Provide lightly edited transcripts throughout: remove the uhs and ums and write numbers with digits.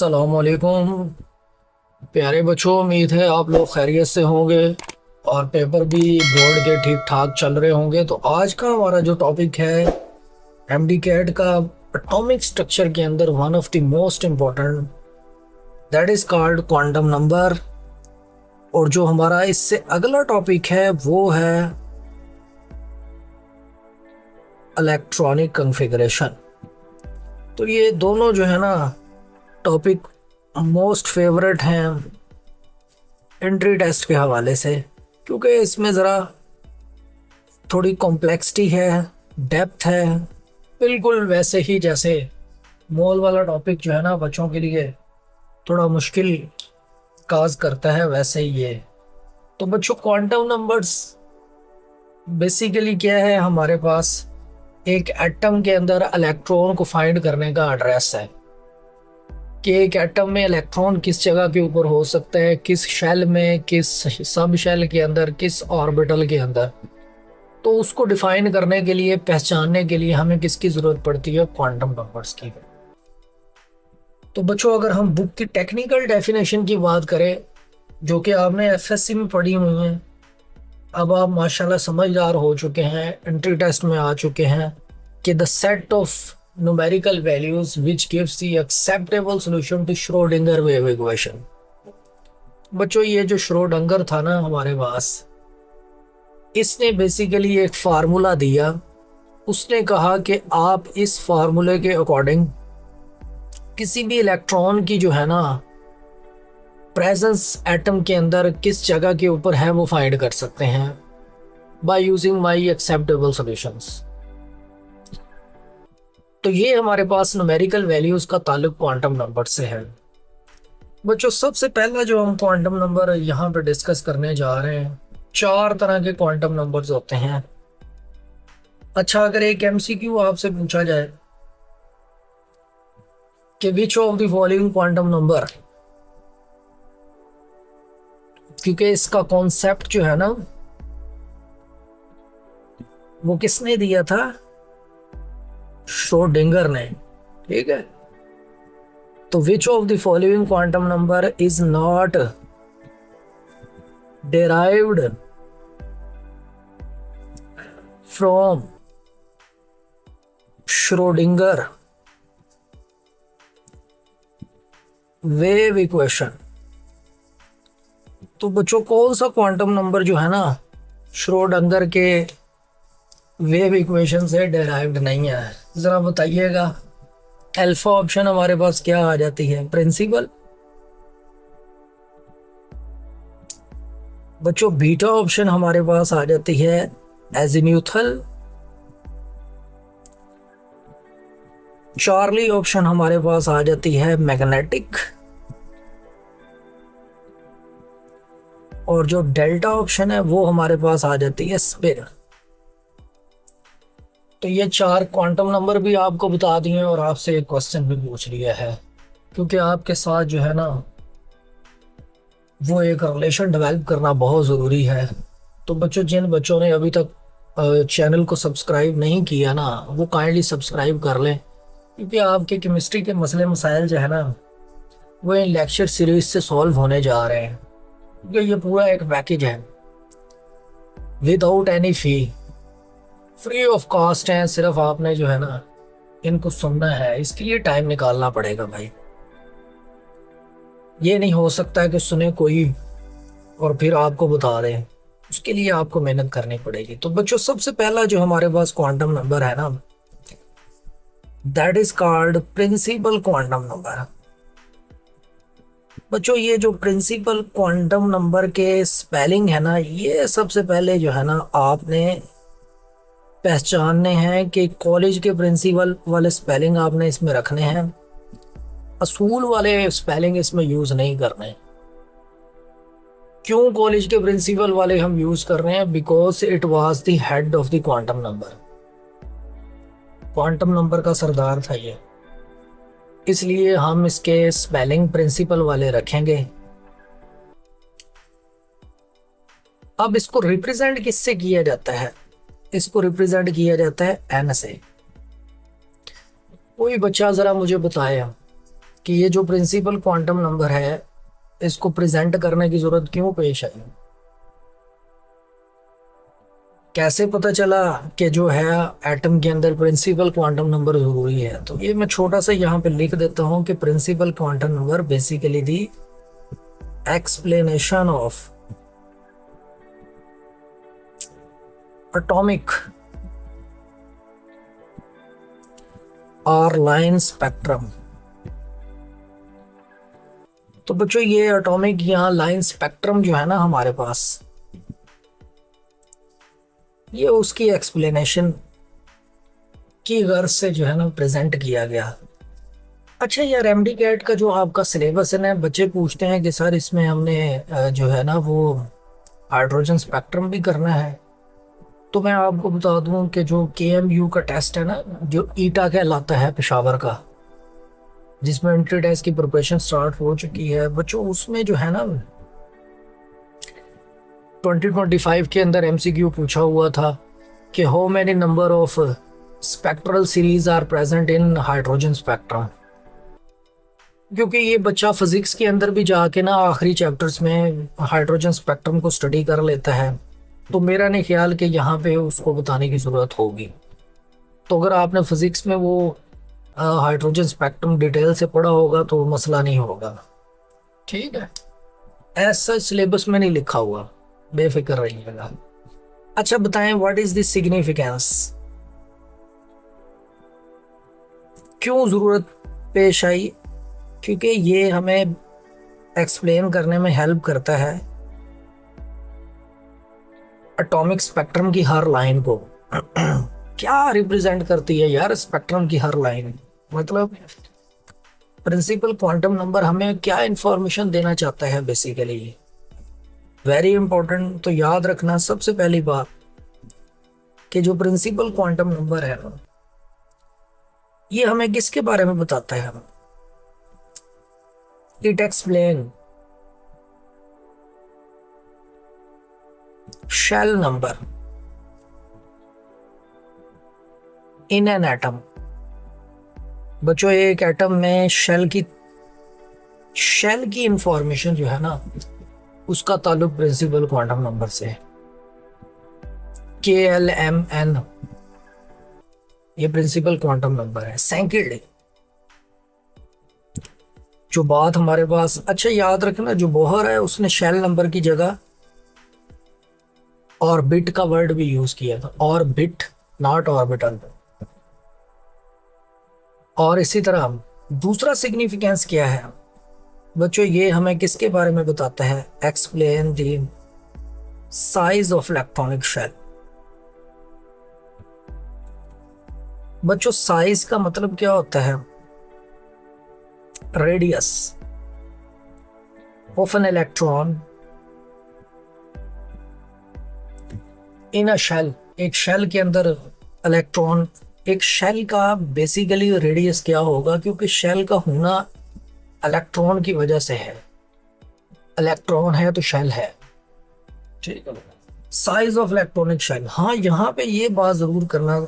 अस्सलामुअलैकुम प्यारे बच्चों, उम्मीद है आप लोग खैरियत से होंगे और पेपर भी बोर्ड के ठीक ठाक चल रहे होंगे। तो आज का हमारा जो टॉपिक है एमडी कैट का एटॉमिक स्ट्रक्चर के अंदर one of the most important that is called quantum number. और जो हमारा इससे अगला टॉपिक है वो है इलेक्ट्रॉनिक कॉन्फ़िगरेशन। तो ये दोनों जो है ना टॉपिक मोस्ट फेवरेट हैं एंट्री टेस्ट के हवाले से, क्योंकि इसमें ज़रा थोड़ी कॉम्प्लेक्सिटी है, डेप्थ है, बिल्कुल वैसे ही जैसे मोल वाला टॉपिक जो है ना बच्चों के लिए थोड़ा मुश्किल काज करता है, वैसे ही ये। तो बच्चों क्वांटम नंबर्स बेसिकली क्या है, हमारे पास एक एटम के अंदर इलेक्ट्रॉन को फाइंड करने का एड्रेस है कि एक एटम में इलेक्ट्रॉन किस जगह के ऊपर हो सकता है, किस शेल में, किस सब शेल के अंदर, किस ऑर्बिटल के अंदर। तो उसको डिफाइन करने के लिए, पहचानने के लिए हमें किसकी ज़रूरत पड़ती है, क्वांटम नंबर्स की। तो बच्चों अगर हम बुक की टेक्निकल डेफिनेशन की बात करें जो कि आपने एफएससी में पढ़ी हुई हैं, अब आप माशाल्लाह समझदार हो चुके हैं, एंट्री टेस्ट में आ चुके हैं कि the set of numerical values which gives the acceptable solution to Schrödinger wave equation। बच्चों ये जो श्रोडिंगर था ना हमारे पास, इसने बेसिकली एक फार्मूला दिया। उसने कहा कि आप इस फार्मूले के अकॉर्डिंग किसी भी इलेक्ट्रॉन की जो है ना प्रेजेंस एटम के अंदर किस जगह के ऊपर है वो फाइंड कर सकते हैं by using my acceptable solutions. तो ये हमारे पास न्यूमेरिकल वैल्यूज का ताल्लुक क्वांटम नंबर से है। बच्चों सबसे पहला जो हम क्वांटम नंबर यहाँ पे डिस्कस करने जा रहे हैं, 4 तरह के क्वांटम नंबर्स होते हैं। अच्छा, अगर एक एमसीक्यू आपसे पूछा जाए कि which of the following quantum number, क्योंकि इसका कॉन्सेप्ट जो है ना वो किसने दिया था, श्रोडिंगर ने, ठीक है। तो विच of the following quantum number is not derived from Schrodinger wave equation. तो बच्चों कौन सा क्वांटम नंबर जो है ना श्रोडिंगर के वेव इक्वेशन से डिराइव्ड नहीं है, ज़रा बताइएगा। अल्फा ऑप्शन हमारे पास क्या आ जाती है, प्रिंसिपल। बच्चों बीटा ऑप्शन हमारे पास आ जाती है एजीम्यूथल। चार्ली ऑप्शन हमारे पास आ जाती है मैग्नेटिक। और जो डेल्टा ऑप्शन है वो हमारे पास आ जाती है स्पिन। तो ये 4 क्वांटम नंबर भी आपको बता दिए और आपसे एक क्वेश्चन भी पूछ लिया है, क्योंकि आपके साथ जो है ना वो एक रिलेशन डेवलप करना बहुत ज़रूरी है। तो बच्चों जिन बच्चों ने अभी तक चैनल को सब्सक्राइब नहीं किया ना, वो काइंडली सब्सक्राइब कर लें, क्योंकि आपके केमिस्ट्री के मसले मसाइल जो है ना वो इन लेक्चर सीरीज से सॉल्व होने जा रहे हैं, क्योंकि ये पूरा एक पैकेज है without any fee, free of cost है। सिर्फ आपने जो है ना इनको सुनना है, इसके लिए टाइम निकालना पड़ेगा भाई। ये नहीं हो सकता है कि सुने कोई और फिर आपको बता दें, उसके लिए आपको मेहनत करनी पड़ेगी। तो बच्चों सबसे पहला जो हमारे पास क्वांटम नंबर है ना that is called principal quantum number. बच्चों ये जो प्रिंसिपल क्वांटम नंबर के स्पेलिंग है ना, ये सबसे पहले जो है ना आपने पहचानने हैं कि कॉलेज के प्रिंसिपल वाले स्पेलिंग आपने इसमें रखने हैं, असूल वाले स्पेलिंग इसमें यूज़ नहीं करने। क्यों कॉलेज के प्रिंसिपल वाले हम यूज़ कर रहे हैं, because it was the head of the quantum number. Quantum number का सरदार था ये, इसलिए हम इसके स्पेलिंग प्रिंसिपल वाले रखेंगे। अब इसको रिप्रेजेंट किससे किया जाता है, इसको रिप्रेजेंट किया जाता है एन से। कोई बच्चा ज़रा मुझे बताए कि ये जो प्रिंसिपल क्वांटम नंबर है इसको प्रेजेंट करने की जरूरत क्यों पेश आई, कैसे पता चला कि जो है एटम के अंदर प्रिंसिपल क्वांटम नंबर जरूरी है। तो ये मैं छोटा सा यहाँ पे लिख देता हूँ कि principal quantum number basically the explanation of atomic और लाइन स्पेक्ट्रम। तो बच्चों ये एटॉमिक यहाँ लाइन स्पेक्ट्रम जो है ना हमारे पास, ये उसकी एक्सप्लेनेशन की गर्ज से जो है ना प्रेजेंट किया गया। अच्छा यार, एमडी कैट का जो आपका सिलेबस है ना, बच्चे पूछते हैं कि सर इसमें हमने जो है ना वो हाइड्रोजन स्पेक्ट्रम भी करना है। तो मैं आपको बता दूं कि जो केएमयू का टेस्ट है ना, जो ईटा कहलाता है पेशावर का, जिसमें एंट्री टेस्ट की प्रिपरेशन स्टार्ट हो चुकी है बच्चों, उसमें जो है ना 2025 के अंदर एमसीक्यू पूछा हुआ था कि how many number of spectral series are present in hydrogen spectrum. क्योंकि ये बच्चा फिजिक्स के अंदर भी जाके ना आखिरी चैप्टर्स में हाइड्रोजन स्पेक्ट्रम को स्टडी कर लेता है, तो मेरा नहीं ख्याल कि यहाँ पे उसको बताने की ज़रूरत होगी। तो अगर आपने फिजिक्स में वो हाइड्रोजन स्पेक्ट्रम डिटेल से पढ़ा होगा तो मसला नहीं होगा, ठीक है। ऐसा सिलेबस में नहीं लिखा हुआ, बेफिक्र रहिएगा। अच्छा बताएं, व्हाट इज दिस सिग्निफिकेंस, क्यों ज़रूरत पेश आई? क्योंकि ये हमें एक्सप्लेन करने में हेल्प करता है एटॉमिक स्पेक्ट्रम की हर लाइन को। क्या रिप्रेजेंट करती है यार स्पेक्ट्रम की हर लाइन, मतलब प्रिंसिपल क्वांटम नंबर हमें क्या इंफॉर्मेशन देना चाहता है बेसिकली, वेरी इंपॉर्टेंट। तो याद रखना सबसे पहली बात कि जो प्रिंसिपल क्वांटम नंबर है ना, ये हमें किसके बारे में बताता है? It explain shell number in an atom. बच्चों एक एटम में शेल की इंफॉर्मेशन जो है ना, उसका ताल्लुक प्रिंसिपल क्वांटम नंबर से है। KLMN ये प्रिंसिपल क्वांटम नंबर है। सेकेंड जो बात हमारे पास, अच्छा याद रखना, जो बोहर है उसने शेल नंबर की जगह ऑर्बिट का वर्ड भी यूज किया था, ऑर्बिट नॉट ऑर्बिटल। और इसी तरह दूसरा सिग्निफिकेंस क्या है बच्चों, ये हमें किसके बारे में बताता है? Explain the size of electronic shell. बच्चों साइज का मतलब क्या होता है? Radius of an electron in a shell. एक शेल के अंदर इलेक्ट्रॉन, एक शेल का बेसिकली रेडियस क्या होगा, क्योंकि शेल का होना इलेक्ट्रॉन की वजह से है। इलेक्ट्रॉन है तो शेल है, ठीक है। साइज ऑफ इलेक्ट्रॉनिक शेल, हाँ यहाँ पे ये बात जरूर करना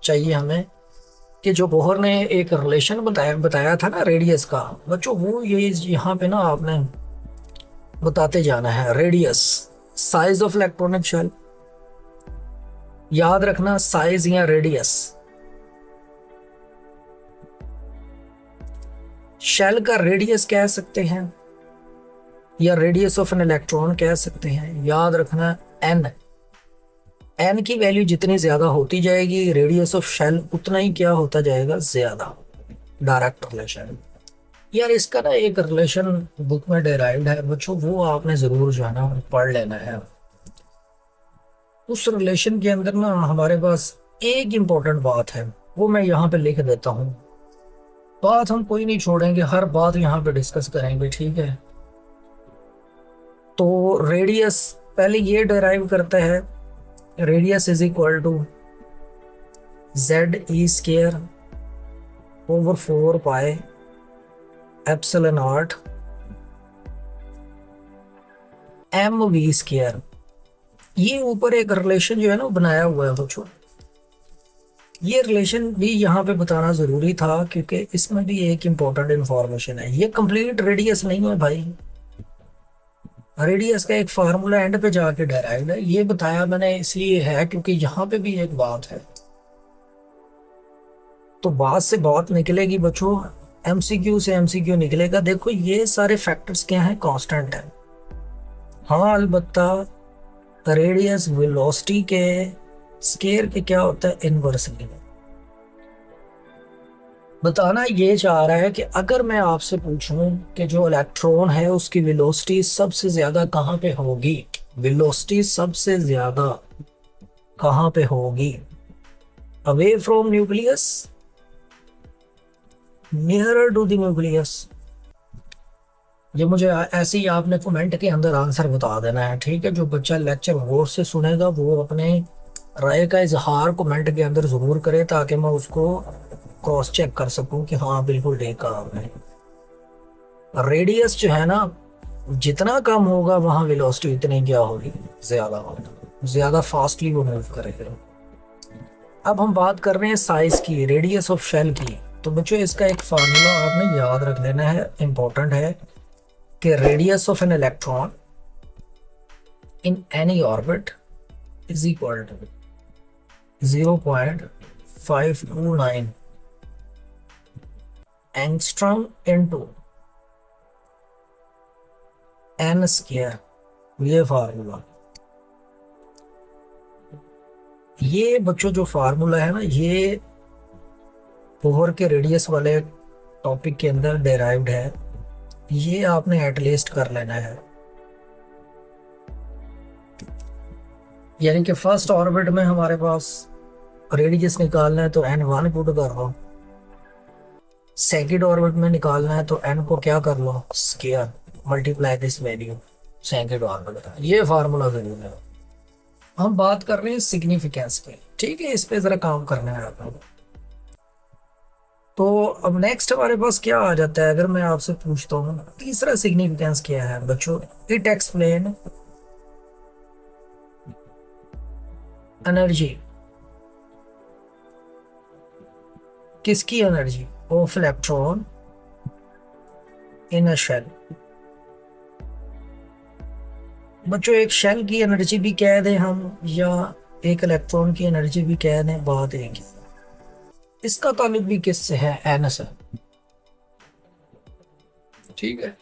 चाहिए हमें कि जो बोहर ने एक रिलेशन बताया था ना रेडियस का, बच्चों वो ये यहाँ पे ना आपने बताते जाना है। Radius, size of electronic shell, याद रखना साइज या रेडियस। शेल का रेडियस कह सकते हैं या रेडियस ऑफ एन इलेक्ट्रॉन कह सकते हैं। याद रखना एन की वैल्यू जितनी ज्यादा होती जाएगी, रेडियस ऑफ शेल उतना ही क्या होता जाएगा, ज्यादा। डायरेक्ट रिलेशन यार, इसका ना एक रिलेशन बुक में डेराइव्ड है बच्चों, वो आपने जरूर जो है ना पढ़ लेना है। उस रिलेशन के अंदर ना हमारे पास एक इंपॉर्टेंट बात है, वो मैं यहाँ पे लिख देता हूँ। बात हम कोई नहीं छोड़ेंगे, हर बात यहाँ पे डिस्कस करेंगे, ठीक है। तो रेडियस पहले ये डिराइव करता है, radius is equal to ZE² over 4 pi epsilon naught MV²। ये ऊपर एक रिलेशन जो है ना बनाया हुआ है बच्चों, ये रिलेशन भी यहाँ पे बताना ज़रूरी था क्योंकि इसमें भी एक इम्पोर्टेंट इंफॉर्मेशन है। ये कंप्लीट रेडियस नहीं है भाई, रेडियस का एक फार्मूला एंड पे जाके डेराइव्ड है। ये बताया मैंने इसलिए है क्योंकि यहाँ पे भी एक बात है, तो बात से बात निकलेगी बच्चों, एमसीक्यू से एमसीक्यू निकलेगा। देखो ये सारे फैक्टर्स क्या हैं, कांस्टेंट है। हाँ अलबत्ता रेडियस वेलोसिटी के स्केयर के क्या होता है, इनवर्सली। बताना ये चाह रहा है कि अगर मैं आपसे पूछूं कि जो इलेक्ट्रॉन है उसकी वेलोसिटी सबसे ज्यादा कहाँ पे होगी, वेलोसिटी सबसे ज्यादा कहाँ पे होगी, away from nucleus, nearer to the nucleus. ये मुझे ऐसे ही आपने कमेंट के अंदर आंसर बता देना है, ठीक है। जो बच्चा लेक्चर गौर से सुनेगा वो अपने राय का इजहार कमेंट के अंदर जरूर करे ताकि मैं उसको क्रॉस चेक कर सकूं कि हाँ बिल्कुल ठीक कहा आपने। रेडियस जो है ना, जितना कम होगा वहां वेलोसिटी उतनी क्या होगी, ज्यादा होगी, ज्यादा फास्टली वो मूव करेगा। अब हम बात कर रहे हैं साइज की, रेडियस ऑफ शेल की। तो बच्चों इसका एक फार्मूला आपने याद रख लेना है, इंपॉर्टेंट है, कि radius of an electron in any orbit is equal to 0.529 angstrom into n square. ये फार्मूला, ये बच्चों जो फार्मूला है ना, ये बोहर के रेडियस वाले टॉपिक के अंदर डेराइव्ड है। ये आपने एटलीस्ट कर लेना है, यानी कि फर्स्ट ऑर्बिट में हमारे पास रेडियस निकालना है तो n1 पुट कर लो, सेकंड ऑर्बिट में निकालना है तो n को क्या कर लो, square, multiply this value second orbit का। ये फार्मूला जरूर है। हम बात कर रहे हैं सिग्निफिकेंस की, ठीक है, इस पे जरा काम करना है आपको। तो अब नेक्स्ट हमारे पास क्या आ जाता है, अगर मैं आपसे पूछता हूँ तीसरा सिग्निफिकेंस क्या है बच्चों, इट एक्सप्लेन एनर्जी, किसकी energy, of electron in a shell. बच्चों एक शेल की एनर्जी भी कह दें हम, या एक इलेक्ट्रॉन की एनर्जी भी कह दें, बात एक ही। इसका ताल्लुक भी किससे है, एन से, ठीक है।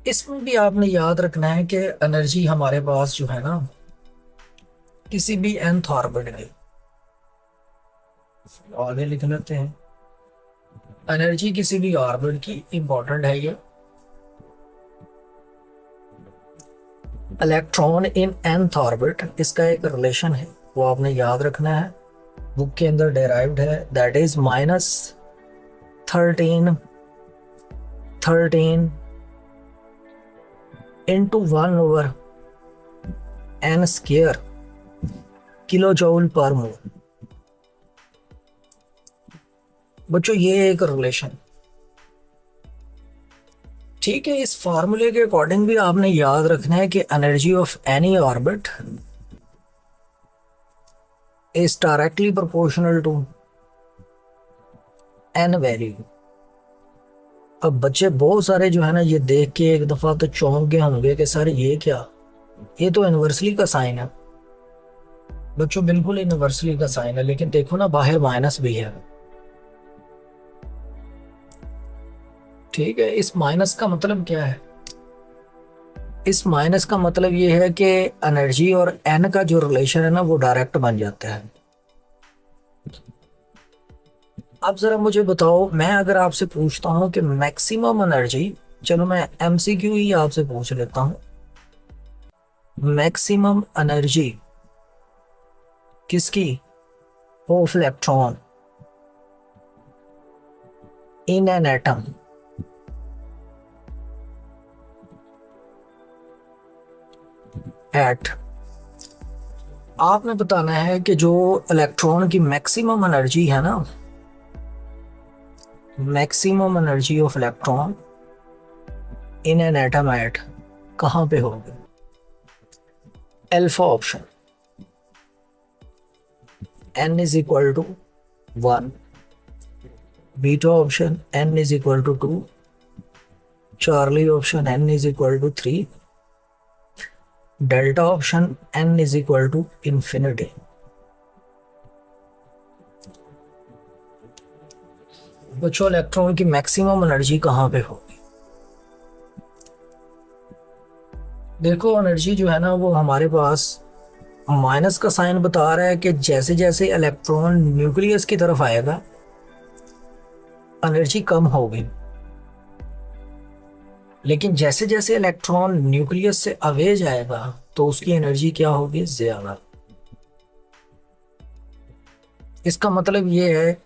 इसमें भी आपने याद रखना है कि एनर्जी हमारे पास जो है ना, किसी भी nth ऑर्बिट में, आगे लिख लेते हैं, एनर्जी किसी भी ऑर्बिट की इंपॉर्टेंट है ये। इलेक्ट्रॉन इन nth ऑर्बिट, इसका एक रिलेशन है वो आपने याद रखना है, बुक के अंदर डेराइव्ड है, that is -13 into 1/n square kilo joule per mole. बच्चों ये एक रिलेशन, ठीक है। इस फार्मूले के अकॉर्डिंग भी आपने याद रखना है कि energy of any orbit is directly proportional to n value. अब बच्चे बहुत सारे जो है ना, ये देख के एक दफा तो चौंक गए होंगे कि सर ये क्या, ये तो इन्वर्सली का साइन है। बच्चों बिल्कुल इन्वर्सली का साइन है, लेकिन देखो ना बाहर माइनस भी है, ठीक है। इस माइनस का मतलब क्या है, इस माइनस का मतलब ये है कि एनर्जी और एन का जो रिलेशन है ना वो डायरेक्ट बन जाता है। अब जरा मुझे बताओ, मैं अगर आपसे पूछता हूं कि मैक्सिमम एनर्जी, चलो मैं एमसीक्यू ही आपसे पूछ लेता हूं, मैक्सिमम एनर्जी किसकी, of electron in an atom, at, आपने बताना है कि जो इलेक्ट्रॉन की मैक्सिमम एनर्जी है ना, maximum energy of electron in an atom eight कहां पे होगी, alpha option n is equal to 1, beta option n is equal to 2, Charlie option n is equal to 3, delta option n is equal to infinity. बच्चों electron की maximum energy कहाँ पे होगी? देखो energy जो है ना वो हमारे पास माइनस का साइन बता रहा है कि जैसे जैसे इलेक्ट्रॉन न्यूक्लियस की तरफ आएगा एनर्जी कम होगी, लेकिन जैसे जैसे इलेक्ट्रॉन न्यूक्लियस से अवे जाएगा तो उसकी एनर्जी क्या होगी? ज्यादा। इसका मतलब ये है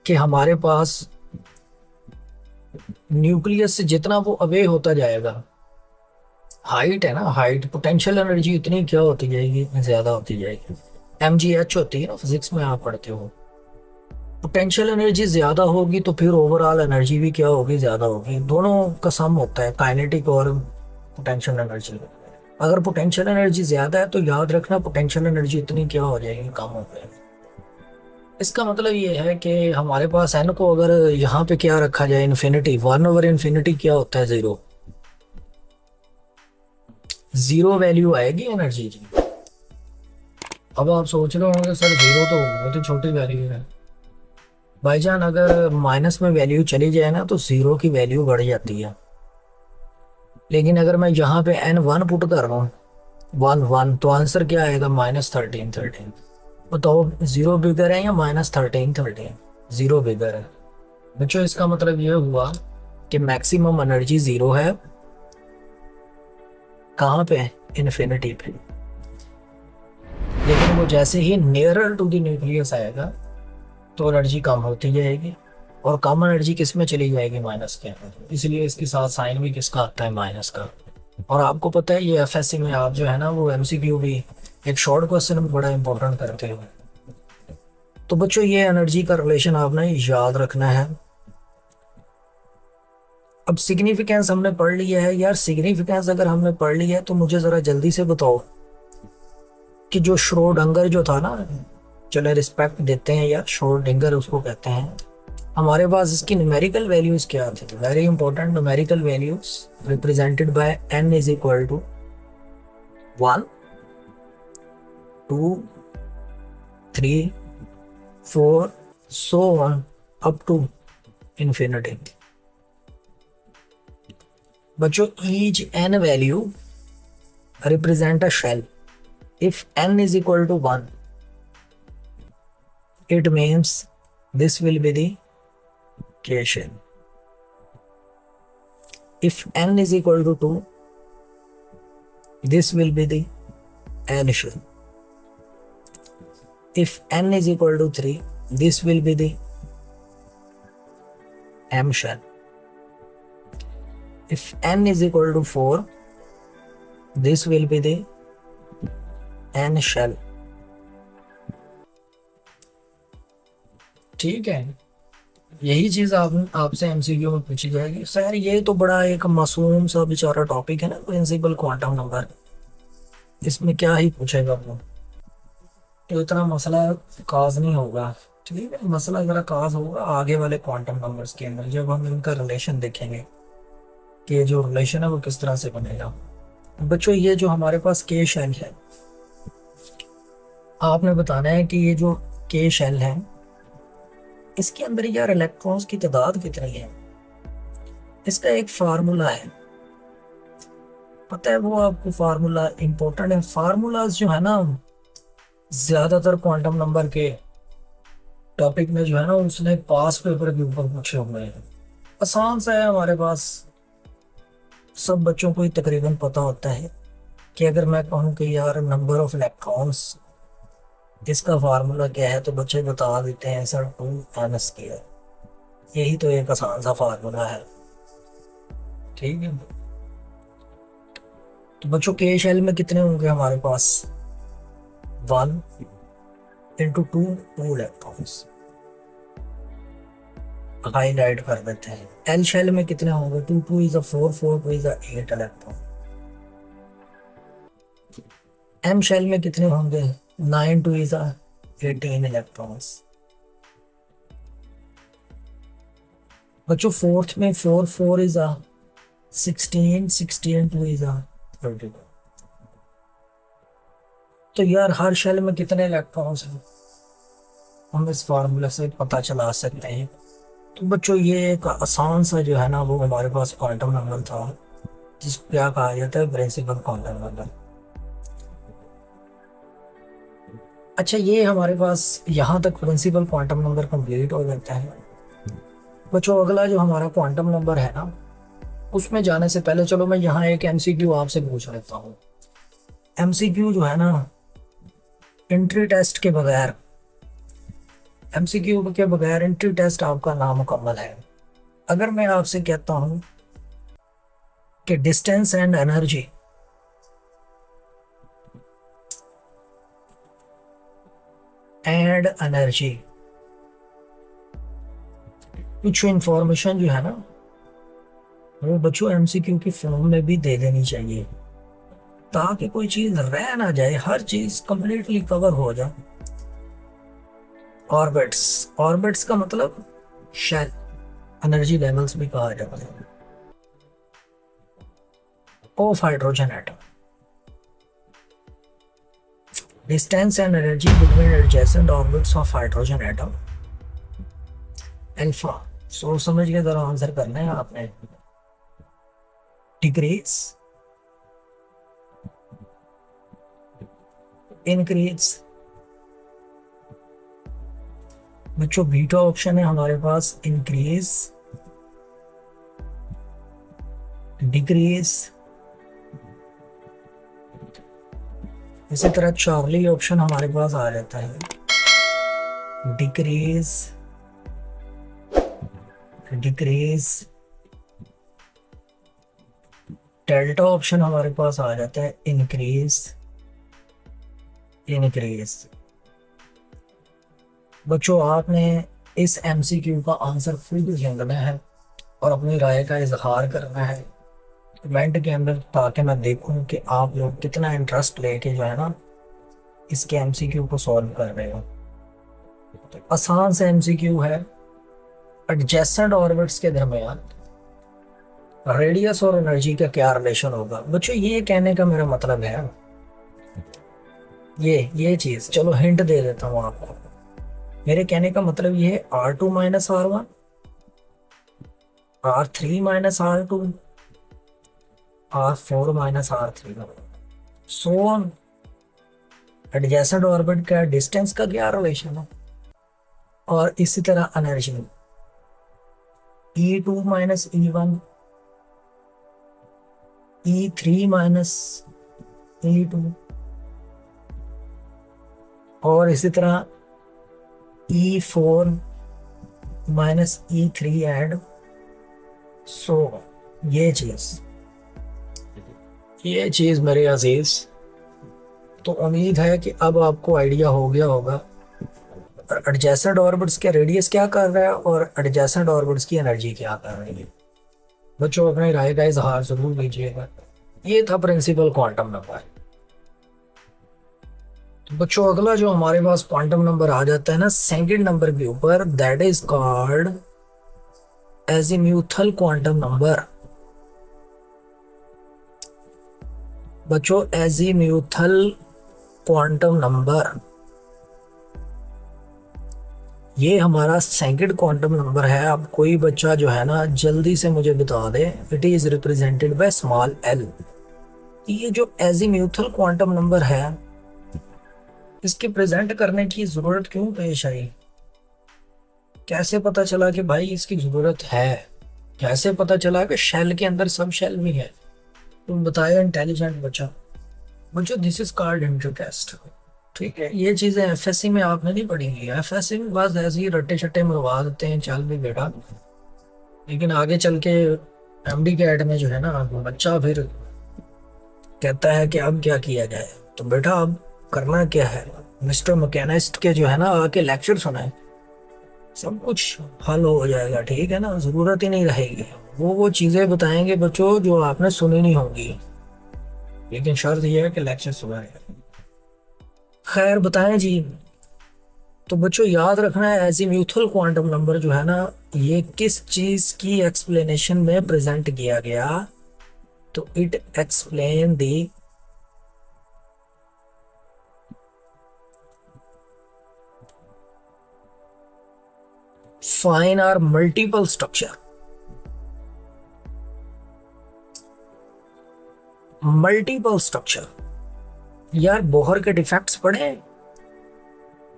कि हमारे पास न्यूक्लियस से जितना वो अवे होता जाएगा, हाइट है ना, हाइट, पोटेंशियल एनर्जी उतनी क्या होती जाएगी? ज्यादा होती जाएगी। mgh होती है ना, फिजिक्स में आप पढ़ते हो। पोटेंशियल एनर्जी ज्यादा होगी तो फिर ओवरऑल एनर्जी भी क्या होगी? ज्यादा होगी। दोनों का सम होता है काइनेटिक और पोटेंशियल एनर्जी। अगर पोटेंशियल एनर्जी ज्यादा है तो याद रखना पोटेंशियल एनर्जी इतनी क्या हो जाएगी? कम हो जाएगी। इसका मतलब ये है कि हमारे पास एन को अगर यहाँ पे क्या रखा जाए? इन्फिनिटी। 1/इन्फिनिटी क्या होता है? 0। 0 वैल्यू आएगी एनर्जी की। अब आप सोच रहे होंगे सर 0 तो वो तो छोटी वैल्यू है। भाईजान अगर माइनस में वैल्यू चली जाए ना तो 0 की वैल्यू बढ़ जाती है, लेकिन अगर मैं यहाँ पे n1 पुट कर रहा हूँ 1 तो आंसर क्या आएगा? -13 बताओ 0 बिगर है या -13? 0 बिगर है। बच्चों इसका मतलब ये हुआ कि मैक्सिमम एनर्जी 0 है। कहाँ पे? इन्फिनिटी पे। लेकिन वो जैसे ही नियरर टू द न्यूक्लियस आएगा तो एनर्जी कम होती जाएगी, और कम एनर्जी किस में चली जाएगी? माइनस के अंदर। इसलिए इसके साथ साइन भी किसका आता है? माइनस का। और आपको पता है ये एफएससी में आप जो है ना वो एमसीक्यू भी एक शॉर्ट क्वेश्चन में बड़ा इंपॉर्टेंट करते हो। तो बच्चों ये एनर्जी का रिलेशन आपने याद रखना है। अब सिग्निफिकेंस हमने पढ़ लिया है यार। सिग्निफिकेंस अगर हमने पढ़ लिया है तो मुझे जरा जल्दी से बताओ कि जो श्रोडिंगर जो था ना, चलो रिस्पेक्ट देते हैं यार, श्रोडिंगर उसको कहते हैं। हमारे पास इसकी न्यूमेरिकल वैल्यूज क्या थी? Very important. Numerical values represented by n is equal to 1, 2, 3, 4 so on up to infinity. बच्चों each n value represent a shell. If n is equal to 1, it means this will be the K shell. If n is equal to 2, this will be the L shell. If n is equal to 3, this will be the M shell. If n is equal to 4, this will be the N shell. ठीक है, यही चीज आपसे MCQ में पूछी जाएगी। Sir ये तो बड़ा एक मासूम सा बेचारा टॉपिक है ना, प्रिंसिपल क्वांटम नंबर, इसमें क्या ही पूछेगा वो, तो इतना मसला काज नहीं होगा। ठीक है, मसला जरा काज होगा आगे वाले क्वांटम नंबर्स के अंदर, जब हम इनका रिलेशन देखेंगे कि जो रिलेशन है वो किस तरह से बनेगा। बच्चों ये जो हमारे पास के शेल है, आपने बताना है कि ये जो के शेल है इसके अंदर यार इलेक्ट्रॉन्स की तादाद कितनी है। इसका एक फार्मूला है, पता है वो आपको? फार्मूला इंपॉर्टेंट है। फार्मूलाज जो है ना ज्यादातर क्वांटम नंबर के टॉपिक में जो है ना उसने पास पेपर के ऊपर पूछे हुए हैं। आसान सा है, हमारे पास सब बच्चों को ही तकरीबन पता होता है कि अगर मैं कहूँ कि यार नंबर ऑफ इलेक्ट्रॉन्स इसका फार्मूला क्या है तो बच्चे बता देते हैं सर 2n²। यही तो एक आसान सा फार्मूला है। ठीक है, तो बच्चों के शेल में कितने होंगे हमारे पास? 1 × 2 इलेक्ट्रॉन्स। हाईलाइट कर देते हैं। एल शेल में कितने होंगे? 2 2 is a 4 4 2 is a 8 electron. M shell में कितने होंगे? 9 2 is a 18 इलेक्ट्रॉन्स। बच्चों फोर्थ में 4 4 इज 16, 16 2 इज 32। तो यार हर शेल में कितने इलेक्ट्रॉन्स हैं हम इस फार्मूला से पता चला सकते हैं। तो बच्चों ये एक आसान सा जो है ना वो हमारे पास क्वांटम नंबर था जिसको क्या कहा जाता है, प्रिंसिपल क्वांटम नंबर। अच्छा ये हमारे पास यहाँ तक प्रिंसिपल क्वांटम नंबर कंप्लीट हो जाता है। बच्चों अगला जो हमारा क्वांटम नंबर है ना उसमें जाने से पहले चलो मैं यहाँ एक एमसीक्यू आपसे पूछ लेता हूँ। एमसीक्यू जो है ना एंट्री टेस्ट के बगैर, एमसीक्यू के बगैर एंट्री टेस्ट आपका नामुकम्मल है। अगर मैं आपसे कहता हूँ कि डिस्टेंस एंड एनर्जी कुछ इंफॉर्मेशन जो है ना वो बच्चों एमसीक्यू की फॉर्म में भी दे देनी चाहिए ताकि कोई चीज रह ना जाए, हर चीज कंप्लीटली कवर हो जाए। ऑर्बिट्स, ऑर्बिट्स का मतलब शेल, एनर्जी लेवल्स भी कहा जाता है। Of hydrogen atom, distance and energy between adjacent orbits of hydrogen atom alpha. सोच समझ के जरा आंसर करना है आपने। Decrease, increase. बच्चों बीटा ऑप्शन है हमारे पास, इंक्रीज, डिक्रीज। इसी तरह चार्ली ऑप्शन हमारे पास आ जाता है, डिक्रीज, डिक्रीज। डेल्टा ऑप्शन हमारे पास आ जाता है, इंक्रीज, इंक्रीज। बच्चों आपने इस एमसीक्यू का आंसर खुद ढूंढना है और अपनी राय का इजहार करना है कमेंट के अंदर, ताकि मैं देखूं कि आप लोग कितना इंटरेस्ट लेके जो है ना इसके एमसीक्यू को सॉल्व कर रहे हो। तो आसान से एमसीक्यू है, एडजेसेंट ऑर्बिट्स के दरमियान रेडियस और एनर्जी का क्या रिलेशन होगा। बच्चों ये कहने का मेरा मतलब है ये चीज, चलो हिंट दे देता हूँ आपको। मेरे कहने का मतलब ये है R2 minus R1, R3 minus R2, R4 minus R3, so on. Adjacent orbit का डिस्टेंस का क्या रिलेशन है, और इसी तरह energy E2 minus E1, E3 minus E2, और इसी तरह E4 minus E3 and so. ये चीज मेरे अजीज, तो उम्मीद है कि अब आपको आइडिया हो गया होगा एडजेसेंट ऑर्बिट्स के रेडियस क्या कर रहा है और एडजेसेंट ऑर्बिट्स की एनर्जी क्या कर रही है। बच्चों अपनी राय का इजहार जरूर कीजिएगा। ये था प्रिंसिपल क्वांटम नंबर। तो बच्चों अगला जो हमारे पास क्वांटम नंबर आ जाता है ना सेकंड नंबर के ऊपर, that is called azimuthal quantum number. बच्चों एजीम्यूथल क्वांटम नंबर ये हमारा सेकंड क्वांटम नंबर है। अब कोई बच्चा जो है ना जल्दी से मुझे बता दे, it is represented by small L. ये जो एजीम्यूथल क्वांटम नंबर है इसके प्रेजेंट करने की जरूरत क्यों पेश आई, कैसे पता चला कि भाई इसकी जरूरत है, कैसे पता चला कि शेल के अंदर सब शेल भी है। तुम बताए इंटेलिजेंट बच्चा। बच्चों this is called entry test. ठीक है, ये चीजें एफएससी में आपने नहीं पढ़ी हुई है। एफएससी में बस ऐसे ही रट्टे छट्टे मरवा देते हैं, चल भी बेटा, लेकिन आगे चल के एमडी कैट में जो है ना बच्चा फिर कहता है कि अब क्या किया जाए। तो बेटा अब करना क्या है, मिस्टर मैकेनिस्ट के जो है ना आके लेक्चर सुनाए, सब कुछ हल हो जाएगा। ठीक है ना, जरूरत ही नहीं रहेगी। वो चीजें बताएंगे बच्चों जो आपने सुनी नहीं होगी, लेकिन शर्त यह है कि लेक्चर सुना है। खैर बताएं जी, तो बच्चों याद रखना है एजीम्यूथल क्वांटम नंबर जो है ना, ये किस चीज की एक्सप्लेनेशन में प्रेजेंट किया गया। तो इट एक्सप्लेन दी फाइन और मल्टीपल स्ट्रक्चर। मल्टीपल स्ट्रक्चर यार, बोहर के डिफेक्ट्स पढ़े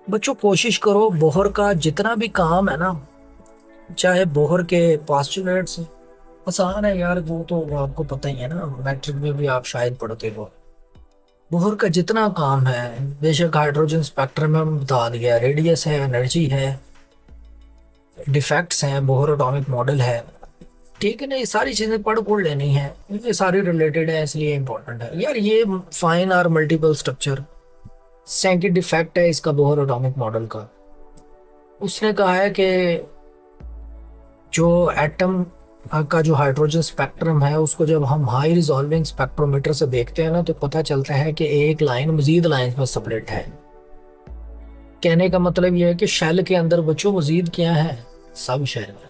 बच्चों। कोशिश करो बोहर का जितना भी काम है ना, चाहे बोहर के पोस्टुलेट्स, आसान है यार, वो तो आपको पता ही है ना, मैट्रिक में भी आप शायद पढ़ते हो। बोहर का जितना काम है, बेशक हाइड्रोजन स्पेक्ट्रम में बता दिया, रेडियस है, एनर्जी है, डिफेक्ट्स हैं, बोहर एटॉमिक मॉडल है, ठीक है ना, ये सारी चीजें पढ़ लेनी है, ये सारी रिलेटेड है, इसलिए इंपॉर्टेंट है यार। ये फाइन और मल्टीपल स्ट्रक्चर सेकंड डिफेक्ट है इसका बोहर एटॉमिक मॉडल का। उसने कहा है कि जो एटम का जो हाइड्रोजन स्पेक्ट्रम है, उसको जब हम हाई रिजॉल्विंग स्पेक्ट्रोमीटर से देखते हैं ना, तो पता चलता है कि एक लाइन मजीद लाइन में स्प्लिट है। कहने का मतलब यह है कि शेल के अंदर बच्चों मजीद क्या है, सब शेल है।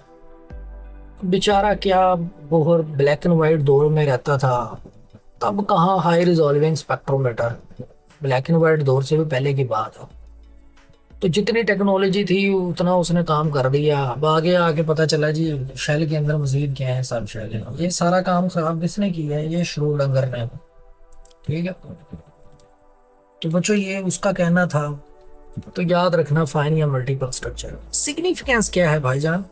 बेचारा क्या बोहर ब्लैक एंड वाइट दौर में रहता था, तब कहाँ high resolving spectrometer, black and white दौर से भी पहले की बात है। तो जितनी टेक्नोलॉजी थी उतना उसने काम कर दिया। अब आगे आके पता चला जी शेल के अंदर मजीद क्या है, सब शेल है। ये सारा काम खराब किसने किया है, ये श्रोडिंगर ने, ठीक है। तो बच्चों ये उसका कहना था। तो याद रखना फाइन या मल्टीपल स्ट्रक्चर। सिग्निफिकेंस क्या है भाईजान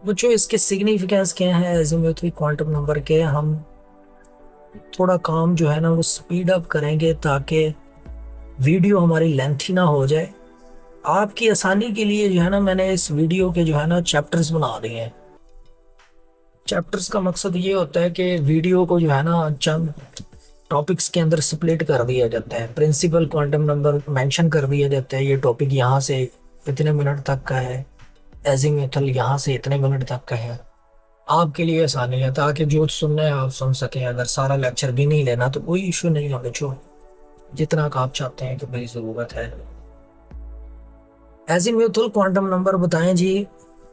बच्चों, इसके सिग्निफिकेंस क्या है एजीम्यूथल क्वांटम नंबर के। हम थोड़ा काम जो है ना वो स्पीड अप करेंगे ताकि वीडियो हमारी लेंथी ना हो जाए। आपकी आसानी के लिए जो है ना, मैंने इस वीडियो के जो है ना चैप्टर्स बना दिए हैं। चैप्टर्स का मकसद ये होता है कि वीडियो को जो है ना चंद टॉपिक्स के अंदर स्प्लिट कर दिया जाता है। प्रिंसिपल क्वांटम नंबर मेंशन कर दिया जाता है, ये टॉपिक यहाँ से इतने मिनट तक का है, एजीम्यूथल यहाँ से इतने मिनट तक का है। आपके लिए आसानी है ताकि जो सुनना है आप सुन सकें। अगर सारा लेक्चर भी नहीं लेना तो कोई इशू नहीं है बच्चों, जितना का आप चाहते हैं कि मेरी ज़रूरत है। एजीम्यूथल क्वांटम नंबर बताएं जी,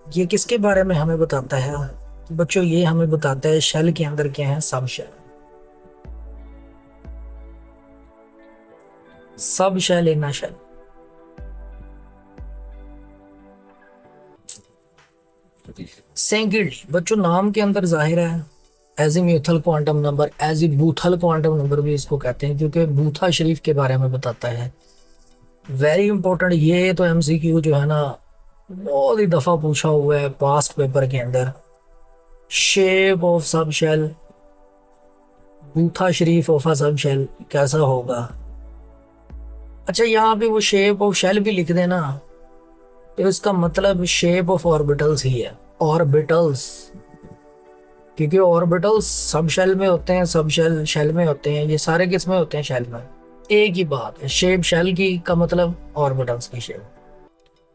ये किसके बारे में हमें बताता है बच्चों? ये हमें बताता है शेल के अंदर क्या है, सब शेल। सब शेल इनर शेल। सेकेंड बच्चों, नाम के अंदर जाहिर है azimuthal quantum number, azimuthal quantum number भी इसको कहते हैं, क्योंकि बूथा शरीफ के बारे में बताता है। वेरी इंपॉर्टेंट, ये तो एमसीक्यू जो है ना बहुत ही दफा पूछा हुआ है पास्ट पेपर के अंदर। शेप ऑफ सब शेल, बूथा शरीफ ऑफ अ सब शेल कैसा होगा? अच्छा, यहाँ पे वो शेप ऑफ शेल भी लिख देना, तो इसका मतलब शेप ऑफ ऑर्बिटल्स ही है, ऑर्बिटल्स। क्योंकि ऑर्बिटल्स सब शेल में होते हैं, सब शेल शेल में होते हैं, ये सारे किस में होते हैं, शेल में। एक ही बात है, शेप शेल की का मतलब ऑर्बिटल्स की शेप,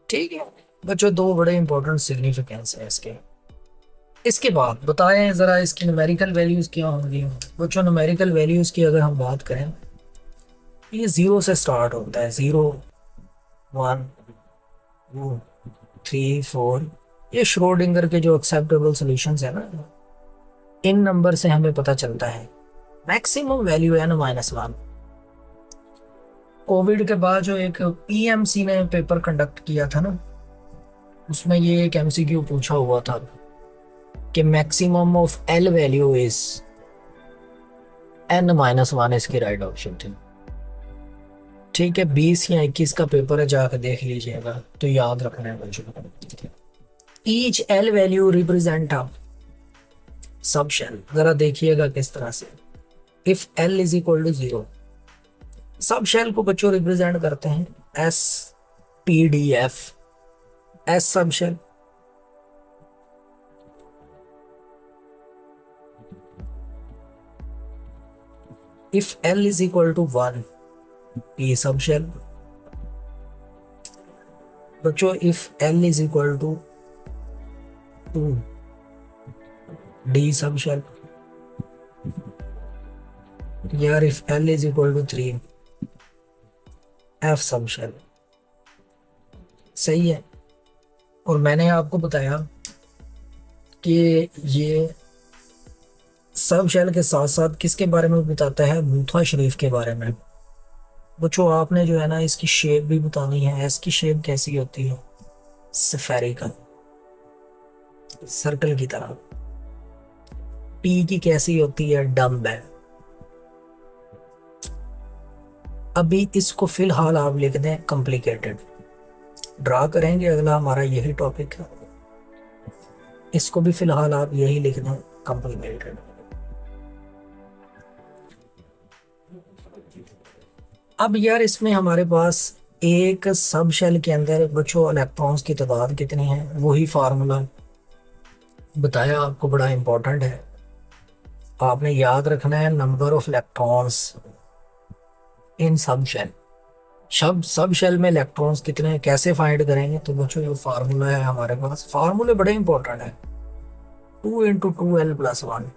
ठीक है बच्चों। दो बड़े इंपॉर्टेंट सिग्निफिकेंस है इसके। इसके बाद बताएं जरा इसकी न्यूमेरिकल वैल्यूज क्या होंगी बच्चों। न्यूमेरिकल वैल्यूज की अगर हम बात करें, ये 0 से स्टार्ट होता है, 0 1 2 3 4। ये श्रोडिंगर के जो एक्सेप्टेबल सॉल्यूशंस है ना, इन नंबर से हमें पता चलता है। मैक्सिमम वैल्यू है -1। कोविड के बाद जो एक पीएमसी ने पेपर कंडक्ट किया था ना, उसमें ये एक एमसीक्यू पूछा हुआ था कि maximum of L value is n-1, इसकी राइट ऑप्शन थी, ठीक है। 20 या 21 का पेपर है, जाकर देख लीजिएगा। तो याद रखना है बच्चों, each L value represent a सब शेल। जरा देखिएगा किस तरह से। If L is equal to 0, sub shell को बच्चों रिप्रेजेंट करते हैं SPDF, S sub shell. If L is equal to 1, P sub shell. बच्चों if L is equal to 2, D sub shell. यार if L is equal to 3, F sub shell. सही है। और मैंने आपको बताया कि ये सब शेल के साथ साथ किसके बारे में बताता है, मूथा शरीफ के बारे में। बच्चों आपने जो है ना इसकी शेप भी बतानी है, इसकी शेप कैसी होती है, स्फेरिकल, सर्कल की तरह। पी की कैसी होती है, डम्बेल। अभी इसको फिलहाल आप लिख दें कॉम्प्लिकेटेड, ड्रा करेंगे, अगला हमारा यही टॉपिक है। इसको भी फिलहाल आप यही लिख दें कॉम्प्लिकेटेड। अब यार इसमें हमारे पास एक सब शेल के अंदर बच्चों इलेक्ट्रॉन्स की तादाद कितनी है, वही फार्मूला बताया आपको, बड़ा इंपॉर्टेंट है। आपने याद रखना है नंबर ऑफ इलेक्ट्रॉन्स इन सब शेल। सब शेल में इलेक्ट्रॉन्स कितने हैं, कैसे फाइंड करेंगे, तो बच्चों ये फार्मूला है हमारे पास। फार्मूले बड़े इंपॉर्टेंट है, 2 × 2l+1।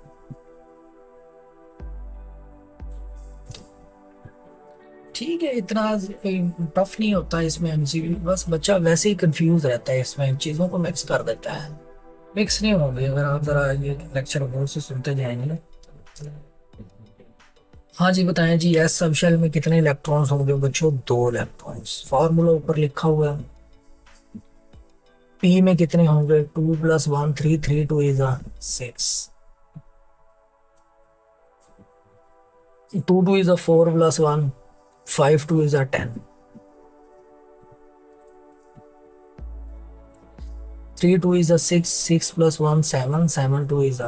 ठीक है, इतना टफ नहीं होता इसमें एमसीक्यू, बस बच्चा वैसे ही कंफ्यूज रहता है, इसमें चीज़ों को मिक्स कर देता है। मिक्स नहीं होंगे अगर आप ज़रा ये लेक्चर गौर से सुनते जाएंगे ना। हाँ जी बताएं जी, एस सब शेल में कितने इलेक्ट्रॉन्स होंगे बच्चों, 2 इलेक्ट्रॉन्स। फार्मूला ऊपर लिखा हुआ है। पी में कितने होंगे, 2+1 3 3 2 is 6, 2 2 is 4+1 5 2 is 10, 3 2 is 6 6+1 7 7 2 is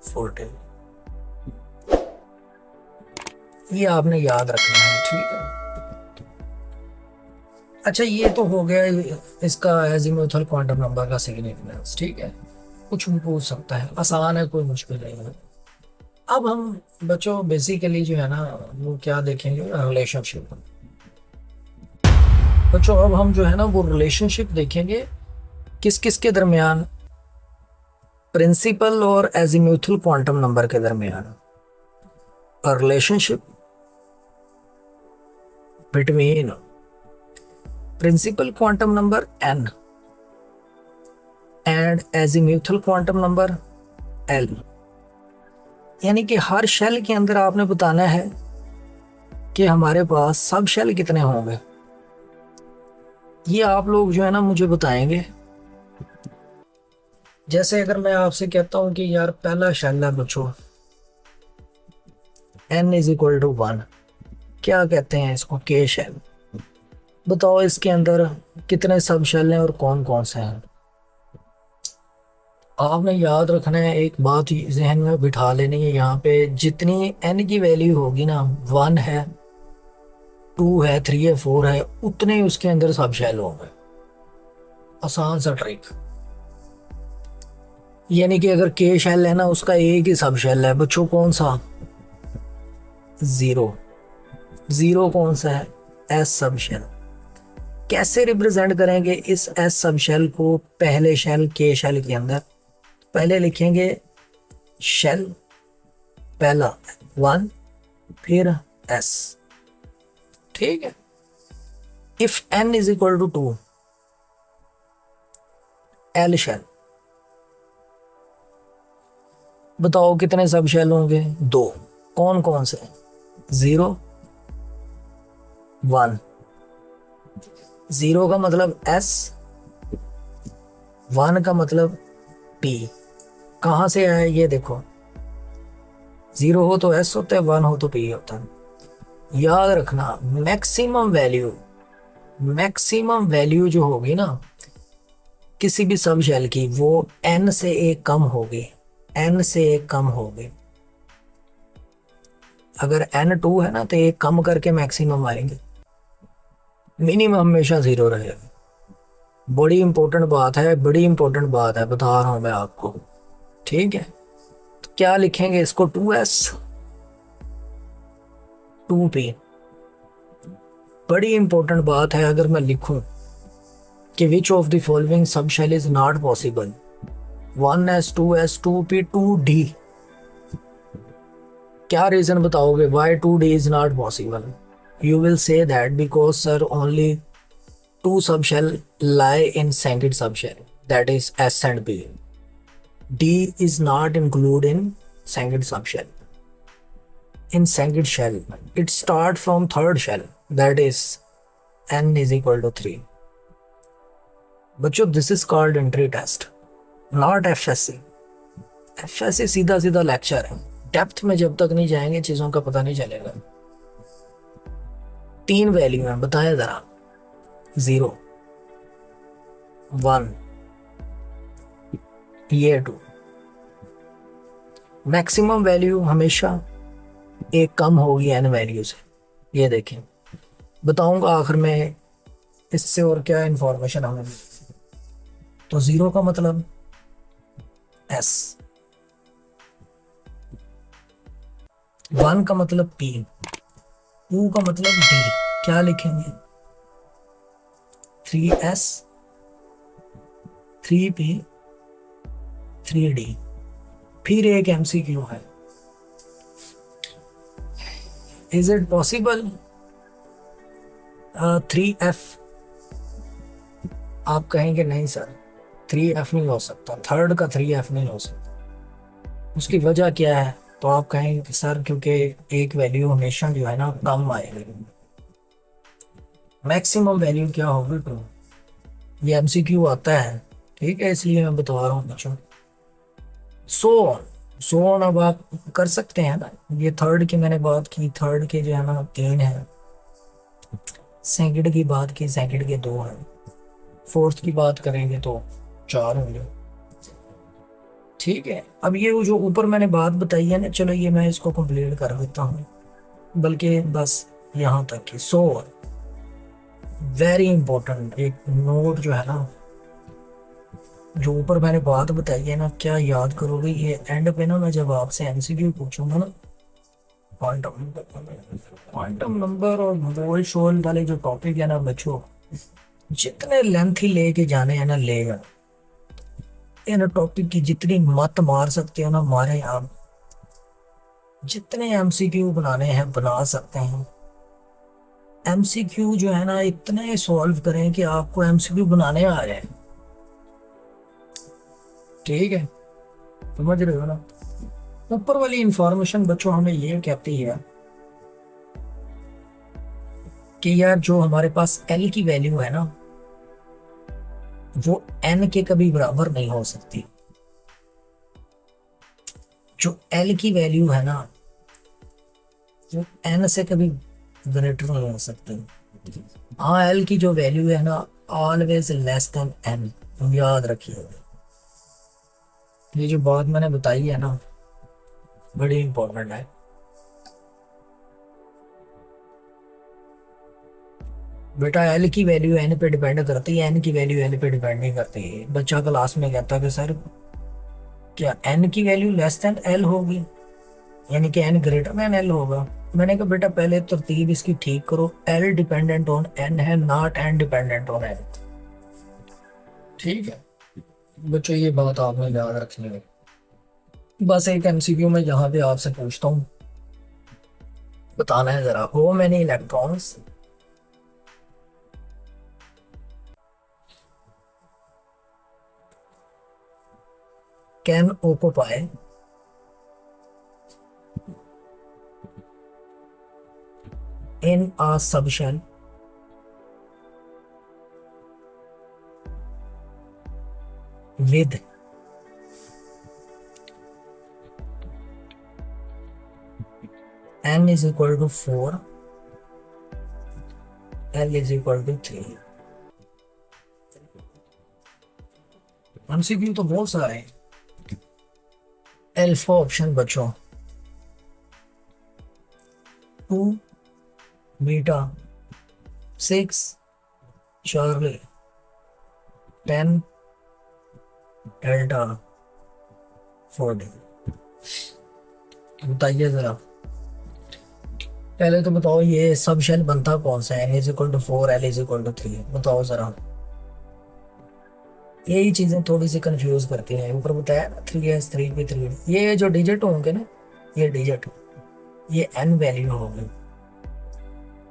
14। ये आपने याद रखना है, ठीक है। अच्छा ये तो हो गया इसका एजीमुथल क्वांटम नंबर का सिग्निफिकेंस, ठीक है। कुछ भी पूछ सकता है, आसान है, कोई मुश्किल नहीं है। अब हम बच्चों बेसिकली जो है ना वो क्या देखेंगे, रिलेशनशिप। बच्चों अब हम जो है ना वो रिलेशनशिप देखेंगे किस किस के दरमियान, प्रिंसिपल और एजीमुथल क्वांटम नंबर के दरमियान। A relationship between principal quantum number n and azimuthal quantum number l। यानी कि हर शेल के अंदर आपने बताना है कि हमारे पास सब शेल कितने होंगे। ये आप लोग जो है ना मुझे बताएंगे। जैसे अगर मैं आपसे कहता हूं कि यार पहला शेल है बच्चों n = 1, क्या कहते हैं इसको, के शेल। बताओ इसके अंदर कितने सब शेल हैं और कौन कौन से हैं। आपने याद रखना है, एक बात जहन में बिठा लेनी है, यहाँ पे जितनी n की वैल्यू होगी ना, 1 है 2 है 3 है 4 है, उतने उसके अंदर सब शेल होंगे। आसान सा ट्रिक। यानी कि अगर के शेल है ना उसका एक ही सब शेल है बच्चों, कौन सा, 0। 0 कौन सा है, एस सब शेल। कैसे रिप्रेजेंट करेंगे इस एस सब शेल को पहले शेल के शेल के अंदर। पहले लिखेंगे शेल पहला 1 फिर एस, ठीक है। If n = 2 L shell. बताओ कितने सब शेल होंगे, 2। कौन कौन से, 0 1। 0 का मतलब S, 1 का मतलब P। कहाँ से आया ये देखो, 0 हो तो S होता है, 1 हो तो P होता है। याद रखना मैक्सिमम वैल्यू जो होगी ना किसी भी सब शेल की, वो n से एक कम होगी, n से एक कम होगी। अगर n 2 है ना तो एक कम करके मैक्सिमम आएंगे, मिनिमम हमेशा 0 रहेगा। बड़ी इंपॉर्टेंट बात है, बता रहा हूं मैं आपको, ठीक है। तो क्या लिखेंगे इसको, 2s 2p। बड़ी इंपॉर्टेंट बात है, अगर मैं लिखूं कि which of the following subshell is not possible, 1s 2s 2p 2d। क्या रीजन बताओगे, why 2d is not possible? You will say that because sir only two subshell lie in second subshell, that is S and B. D is not included in second subshell. In second shell, it start from third shell, that is n is equal to 3. बच्चों, this is called entry test, not FSC. FSC सीधा सीधा lecture है, depth में जब तक नहीं जाएंगे चीजों का पता नहीं चलेगा. 3 वैल्यू हैं, बताया जरा. 0, 1, ये 2. मैक्सिमम वैल्यू हमेशा एक कम होगी n वैल्यू से. ये देखें, बताऊंगा आखिर में इससे और क्या इंफॉर्मेशन हमें. तो 0 का मतलब S, 1 का मतलब P, 2 का मतलब D. क्या लिखेंगे? 3S, 3P, 3D. फिर एक MCQ है. Is it possible 3F? आप कहेंगे नहीं सर, 3F नहीं हो सकता, थर्ड का 3F नहीं हो सकता. उसकी वजह क्या है? तो आप कहेंगे कि सर क्योंकि एक वैल्यू हमेशा जो है ना कम आएगी. मैक्सिमम वैल्यू क्या होगी? तो ये MCQ आता है, ठीक है, इसलिए मैं बता रहा हूँ बच्चों. सो अब आप कर सकते हैं ना. ये थर्ड की मैंने बात की, थर्ड के जो है ना 3 है. सेकंड की बात की, सेकंड के 2 हैं. फोर्थ की बात करेंगे तो 4 होंगे. ठीक है. अब ये जो ऊपर मैंने बात बताई है ना, चलो ये मैं इसको कंप्लीट कर देता हूँ, बल्कि बस यहाँ तक की. सो वेरी इंपॉर्टेंट एक नोट जो है ना, जो ऊपर मैंने बात बताई है ना, क्या याद करोगे? ये एंड पे ना मैं जब आपसे MCQ पूछूंगा ना, क्वांटम नंबर और मोल शोल वाले जो टॉपिक है ना बच्चों, जितने लेंथ ही लेके जाने हैं ना लेगा. इन टॉपिक की जितनी मत मार सकते हो ना मारे आप. जितने MCQ बनाने हैं बना सकते हैं. MCQ जो है ना इतने सॉल्व करें कि आपको MCQ बनाने आ जाए. ठीक है, समझ रहे हो ना. ऊपर वाली इंफॉर्मेशन बच्चों हमें ये कहती है कि यार जो हमारे पास L की वैल्यू है ना, वो N के कभी बराबर नहीं हो सकती. जो L की वैल्यू है ना, वो N से कभी ग्रेटर नहीं हो सकती. हाँ, L की जो वैल्यू है ना ऑलवेज लेस देन N, याद रखिएगा. ये जो बात मैंने बताई है ना बड़ी इंपॉर्टेंट है. बेटा L की वैल्यू N पे डिपेंड करती है, N की वैल्यू L पे डिपेंड नहीं करती. बच्चा क्लास में कहता कि सर क्या N की वैल्यू लेस देन L होगी, यानी कि N ग्रेटर देन L होगा. मैंने कहा बेटा पहले तरतीब इसकी ठीक करो. L डिपेंडेंट ऑन N है, not N dependent on L. ठीक है बच्चों, ये बात आपने याद रखनी है. बस एक MCQ में यहाँ पे आपसे पूछता हूँ, बताना है जरा. हो many electrons can occupy in a subshell with n is equal to 4, L is equal to 3. MCQ तो बहुत सारे हैं. अल्फा ऑप्शन बच्चों 2, बीटा 6, चार्ली 10, डेल्टा 40. बताइए जरा, पहले तो बताओ ये सब शेल बनता कौन सा है? n is equal to 4, L is equal to 3. बताओ जरा. यही चीजें थोड़ी सी कंफ्यूज करती हैं. ऊपर बताया ना 3S 3P 3D, ये जो डिजिट होंगे ना, ये डिजिट ये n वैल्यू होगी,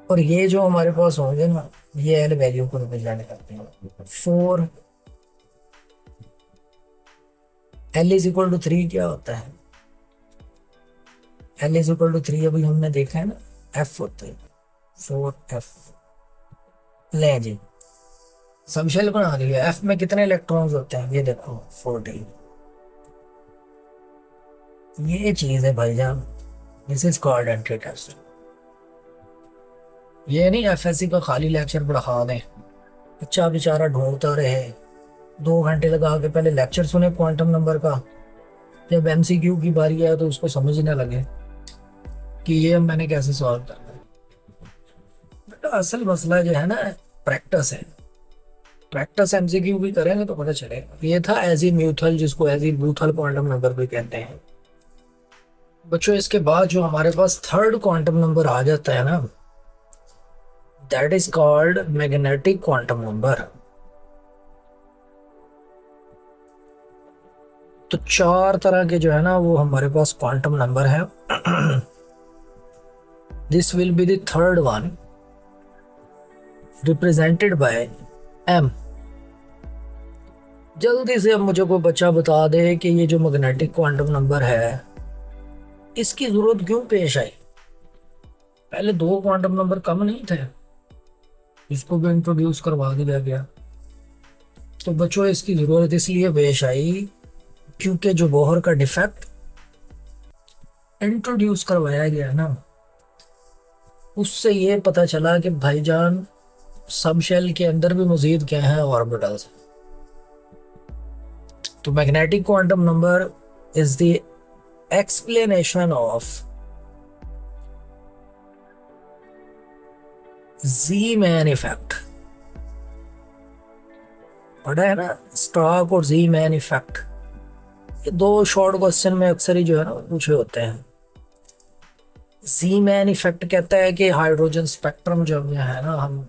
और ये जो हमारे पास होंगे ना ये एल वैल्यू को रिप्रेजेंट करते हैं। 4 एल इज इक्वल टू 3 क्या होता है? एल इज इक्वल टू 3 अभी हमने देखा है ना, एफ होता है। 4 एफ ले जी, सब शेल बना लिया। एफ में कितने इलेक्ट्रॉन्स होते हैं? ये देखो 14। ये चीज है भाईजान, this is called entry test. ये नहीं एफएससी का खाली लेक्चर पढ़ा दें, बच्चा बेचारा ढूंढता रहे 2 घंटे लगा के, पहले लेक्चर सुने क्वांटम नंबर का, जब एमसीक्यू की बारी आया तो उसको समझ ना लगे कि ये मैंने कैसे सॉल्व करना है। बेटा असल मसला जो है ना, प्रैक्टिस है। प्रैक्टिस एमसीक्यू भी करेंगे तो पता चलेगा। ये था एजीम्यूथल, जिसको एजीम्यूथल क्वांटम नंबर भी कहते हैं बच्चों। इसके बाद जो हमारे पास थर्ड क्वांटम नंबर आ जाता है ना, that is called magnetic quantum number. तो 4 तरह के जो है ना वो हमारे पास क्वांटम नंबर है। This will be the third one, represented by m. जल्दी से अब मुझे कोई बच्चा बता दे कि ये जो मैग्नेटिक क्वांटम नंबर है, इसकी जरूरत क्यों पेश आई? पहले 2 क्वांटम नंबर कम नहीं थे, इसको भी इंट्रोड्यूस करवा दिया गया। तो बच्चों इसकी जरूरत इसलिए पेश आई क्योंकि जो बोहर का डिफेक्ट इंट्रोड्यूस करवाया गया ना, उससे ये पता चला कि भाईजान सब शेल के अंदर भी मजीद क्या है, ऑर्बिटल्स। तो magnetic quantum number is the explanation of G-man effect. पढ़ा है ना, स्टॉक और जी-मैन इफेक्ट। ये 2 शॉर्ट क्वेश्चन में अक्सर ही जो है ना पूछे होते हैं। जी-मैन इफेक्ट कहता है कि हाइड्रोजन स्पेक्ट्रम जो है ना, हम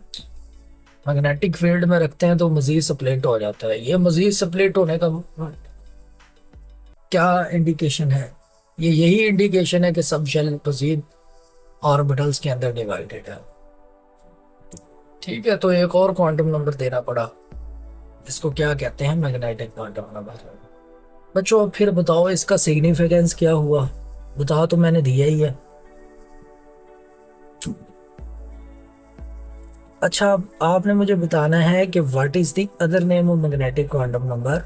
मैग्नेटिक फील्ड में रखते हैं तो मजीद स्प्लिट हो जाता है। ये मजीद स्प्लिट होने का क्या इंडिकेशन है? ये यही इंडिकेशन है कि सब शेल मजीद ऑर्बिटल्स के अंदर डिवाइडेड है। ठीक है, तो एक और क्वांटम नंबर देना पड़ा, इसको क्या कहते हैं? Magnetic quantum number. बच्चों अब फिर बताओ इसका सिग्निफिकेंस क्या हुआ? बता तो मैंने दिया ही है। अच्छा, आपने मुझे बताना है कि what is the other name of magnetic quantum number.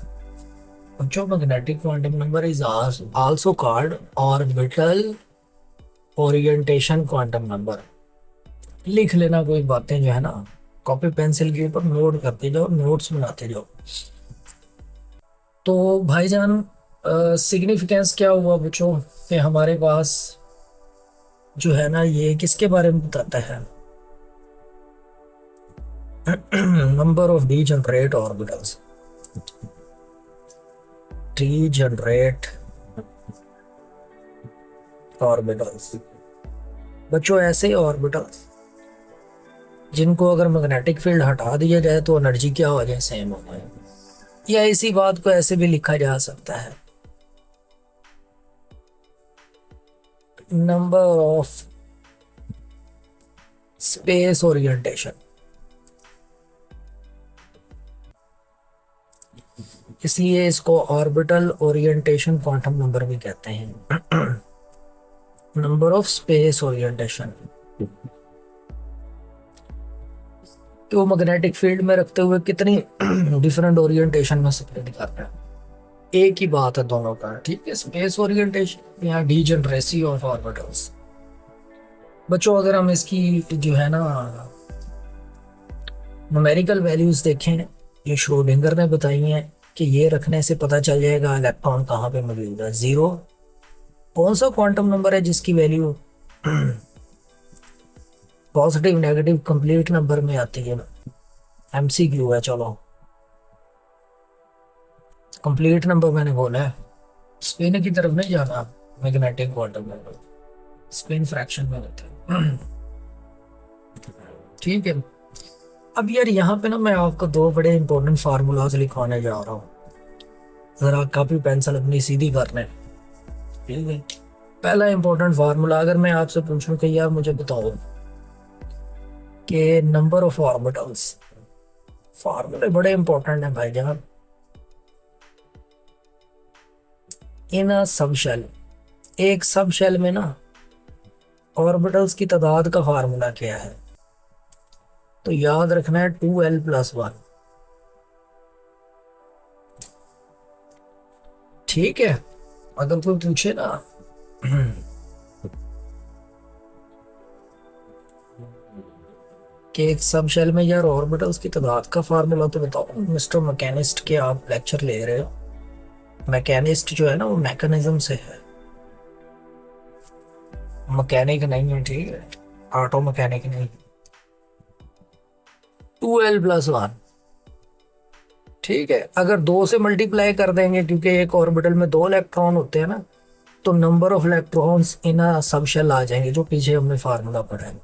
बच्चों magnetic quantum number is also called orbital orientation quantum number. लिख लेना कोई बातें जो है ना, कॉपी पेंसिल के ऊपर नोट करते जाओ, नोट्स बनाते जाओ। तो भाईजान सिग्निफिकेंस क्या हुआ बच्चों कि हमारे पास जो है ना, ये किसके बारे में बताता है? Number of degenerate orbitals. Degenerate orbitals बच्चों ऐसे ऑर्बिटल्स जिनको अगर मैग्नेटिक फील्ड हटा दिया जाए तो एनर्जी क्या हो जाए? सेम हो जाए। या इसी बात को ऐसे भी लिखा जा सकता है, नंबर ऑफ स्पेस ओरिएंटेशन। इसलिए इसको ऑर्बिटल ओरिएंटेशन क्वांटम नंबर भी कहते हैं। नंबर ऑफ स्पेस ओरिएंटेशन, कि वो मैग्नेटिक फील्ड में रखते हुए कितनी डिफरेंट ओरिएंटेशन में स्प्लिट कर रहे हैं। एक ही बात है दोनों का, ठीक है? स्पेस ओरिएंटेशन या डीजनरेसी ऑफ ऑर्बिटल्स। बच्चों अगर हम इसकी जो है ना न्यूमेरिकल वैल्यूज देखें जो श्रोडिंगर ने बताई हैं कि ये रखने से पता चल जाएगा इलेक्ट्रॉन कहाँ पे मौजूद है। 0 कौन सा क्वांटम नंबर है जिसकी value positive negative complete number में आती है? एमसीक्यू है, चलो कंप्लीट नंबर मैंने बोला है। स्पिन की तरफ नहीं जाना, magnetic quantum number spin fraction में होता है। ठीक है, अब यार यहाँ पे ना मैं आपको 2 बड़े इंपॉर्टेंट फार्मूलाज लिखवाने जा रहा हूँ, जरा कॉपी पेंसिल अपनी सीधी करने। ठीक है, पहला इंपॉर्टेंट फार्मूला, अगर मैं आपसे पूछूं कि यार मुझे बताओ कि नंबर ऑफ ऑर्बिटल्स, फार्मूले बड़े इंपॉर्टेंट है भाई जान। इन अ सब शेल, एक सब शेल में ना ऑर्बिटल्स की तादाद का फार्मूला क्या है? तो याद रखना है 2l+1। ठीक है, अगर कोई पूछे ना कि एक सब शेल में यार ऑर्बिटल्स की तादाद का फार्मूला, तो बताओ मिस्टर मैकेनिस्ट के आप लेक्चर ले रहे हो। मैकेनिस्ट जो है ना वो मैकेनिज्म से है, मैकेनिक नहीं है, ठीक है, ऑटो मैकेनिक नहीं। 2l+1, ठीक है। अगर दो से मल्टीप्लाई कर देंगे, क्योंकि एक ऑर्बिटल में दो इलेक्ट्रॉन होते हैं ना, तो number of electrons in a सब शेल आ जाएंगे, जो पीछे हमने फार्मूला पढ़ा है।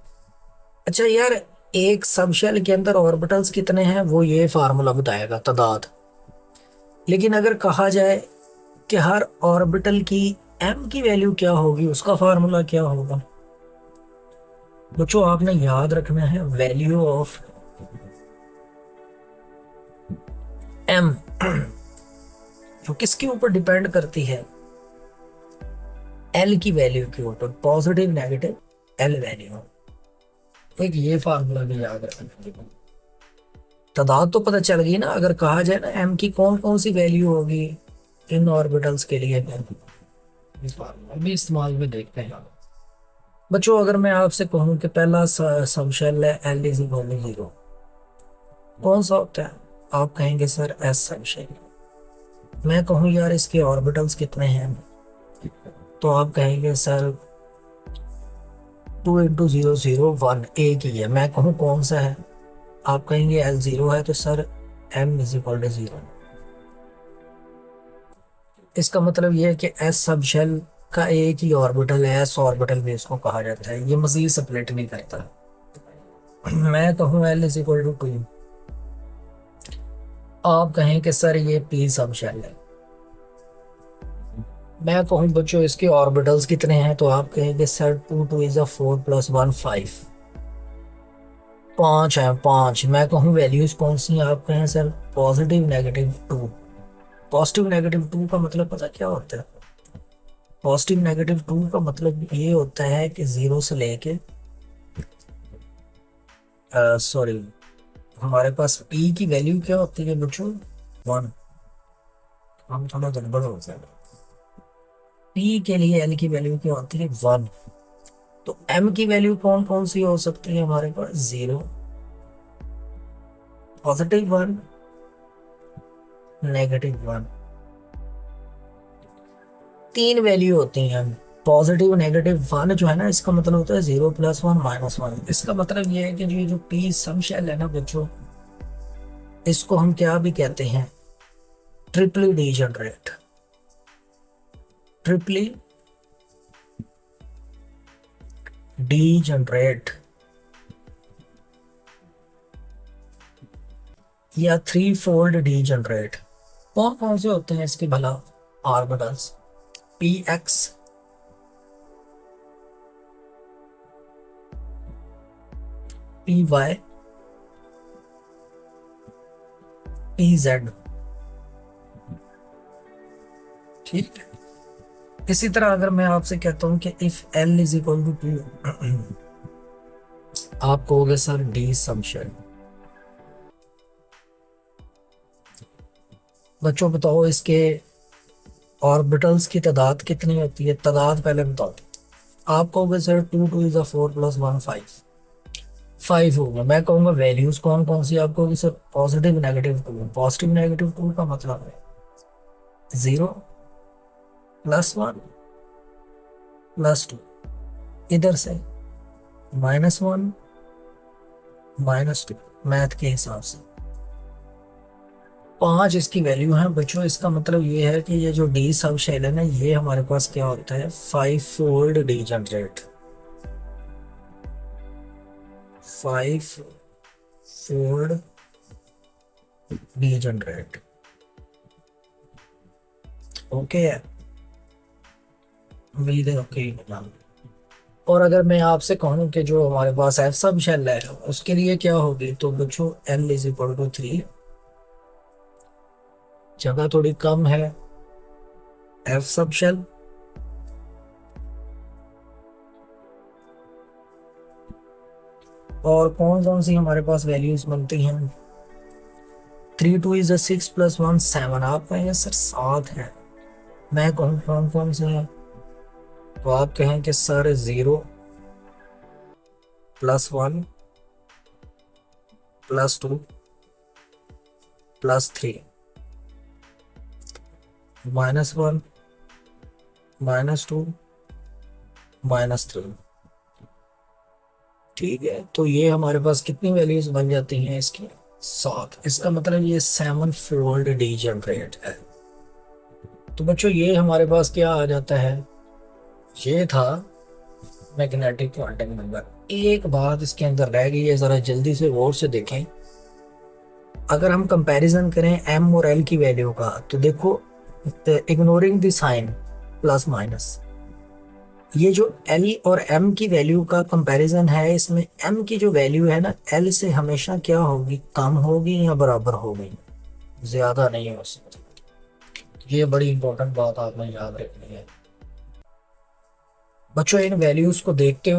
अच्छा यार, एक सब शेल के अंदर ऑर्बिटल्स कितने हैं वो ये फार्मूला बताएगा, तादाद। लेकिन अगर कहा जाए कि हर ऑर्बिटल की एम की वैल्यू क्या होगी, उसका फार्मूला क्या होगा? बच्चों आपने याद रखना है वैल्यू ऑफ एम जो किसके ऊपर डिपेंड करती है? एल की वैल्यू के ऊपर, पॉजिटिव नेगेटिव एल वैल्यू। एक ये फार्मूला भी याद रखना। तादाद तो पता चल गई ना, अगर कहा जाए ना एम की कौन कौन सी वैल्यू होगी इन ऑर्बिटल्स के लिए, इस फार्मूला भी इस्तेमाल में देखते हैं। बच्चों अगर मैं आपसे कहूं कि पहला सब शेल है एल इज इक्वल टू 0, कौन सा होता है? आप कहेंगे सर एस सब शेल। मैं कहूं यार इसके ऑर्बिटल्स कितने हैं, तो आप कहेंगे सर 2 × 0 0 1, एक ही है। मैं कहूँ कौन सा है, आप कहेंगे L0 है, तो sir M is equal to 0। इसका मतलब ये है कि S सब शेल का एक ही ऑर्बिटल है, S ऑर्बिटल भी इसको कहा जाता है, ये मजीद स्प्लिट नहीं करता। मैं कहूँ L इज इक्वल टू 2, आप कहें कि सर ये P सब शेल है। मैं कहूँ बच्चों इसके ऑर्बिटल्स कितने हैं, तो आप कहेंगे सर 2 2 इज 4 + 1 5, 5 है 5। मैं कहूँ वैल्यूज कौन सी हैं, आप कहें sir positive negative 2। Positive negative 2 का मतलब पता क्या होता है? पॉजिटिव नेगेटिव 2 का मतलब ये होता है कि 0 से लेके, सॉरी, हमारे पास P की वैल्यू क्या होती है बच्चों? 1। हम थोड़ा गड़बड़ हो जाए। P के लिए L की वैल्यू क्या होती है? 1। तो M की वैल्यू कौन कौन सी हो सकती है हमारे पास? 0, पॉजिटिव 1, नेगेटिव 1। 3 वैल्यू होती हैं। पॉजिटिव नेगेटिव 1 जो है ना, इसका मतलब होता है 0 + 1 -1। इसका मतलब ये है कि ये जो P सम शेल है ना बच्चों, इसको हम क्या भी कहते हैं? ट्रिपली डीजनरेट। ट्रिपली डीजनरेट या 3-fold डीजनरेट। कौन कौन से होते हैं इसके भला ऑर्बिटल्स? Px, Py, Pz। ठीक है। इसी तरह अगर मैं आपसे कहता हूं कि if L is equal to 2, आप कहोगे सर डी सम शेल। बच्चों बताओ इसके ऑर्बिटल्स की तादाद कितनी होती है? तादाद पहले बताओ। आप कहोगे सर 2 2 इज 4 + 1 5, 5 होगा। मैं कहूँगा वैल्यूज कौन कौन सी, आप कहोगे sir positive negative 2। Positive negative 2 का मतलब है 0 +1 +2, इधर से -1 -2, मैथ के हिसाब से 5 इसकी वैल्यू है बच्चों। इसका मतलब ये है कि ये जो डी सब शेल है ना, ये हमारे पास क्या होता है? 5-fold degenerate. 5-fold degenerate. Okay है, उम्मीद है ओके। और अगर मैं आपसे कहूँ कि जो हमारे पास एफ सब शेल है उसके लिए क्या होगी, तो बच्चों एल इज इक्वल टू 3, जगह थोड़ी कम है, एफ सब शेल और कौन सी हमारे पास वैल्यूज बनती हैं। 3 2 इज 6 + 1 7, आप कहेंगे सर 7 है, मैं कहूँ कौन से हैं, तो आप कहें कि सर 0 + 1 + 2 + 3 -1 -2 -3। ठीक है, तो ये हमारे पास कितनी वैल्यूज बन जाती हैं इसकी, 7। इसका मतलब ये 7 फोल्ड डीजनरेट है। तो बच्चों ये हमारे पास क्या आ जाता है, ये था मैग्नेटिक क्वांटम नंबर। एक बात इसके अंदर रह गई है, जरा जल्दी से गौर से देखें। अगर हम कंपैरिजन करें एम और एल की वैल्यू का, तो देखो ignoring the sign plus minus, ये जो एल और एम की वैल्यू का कंपैरिजन है, इसमें एम की जो वैल्यू है ना एल से हमेशा क्या होगी, कम होगी या बराबर होगी, ज्यादा नहीं हो सकती। ये बड़ी इंपॉर्टेंट बात आपने याद रखनी है बच्चों। इन वैल्यूज को देखते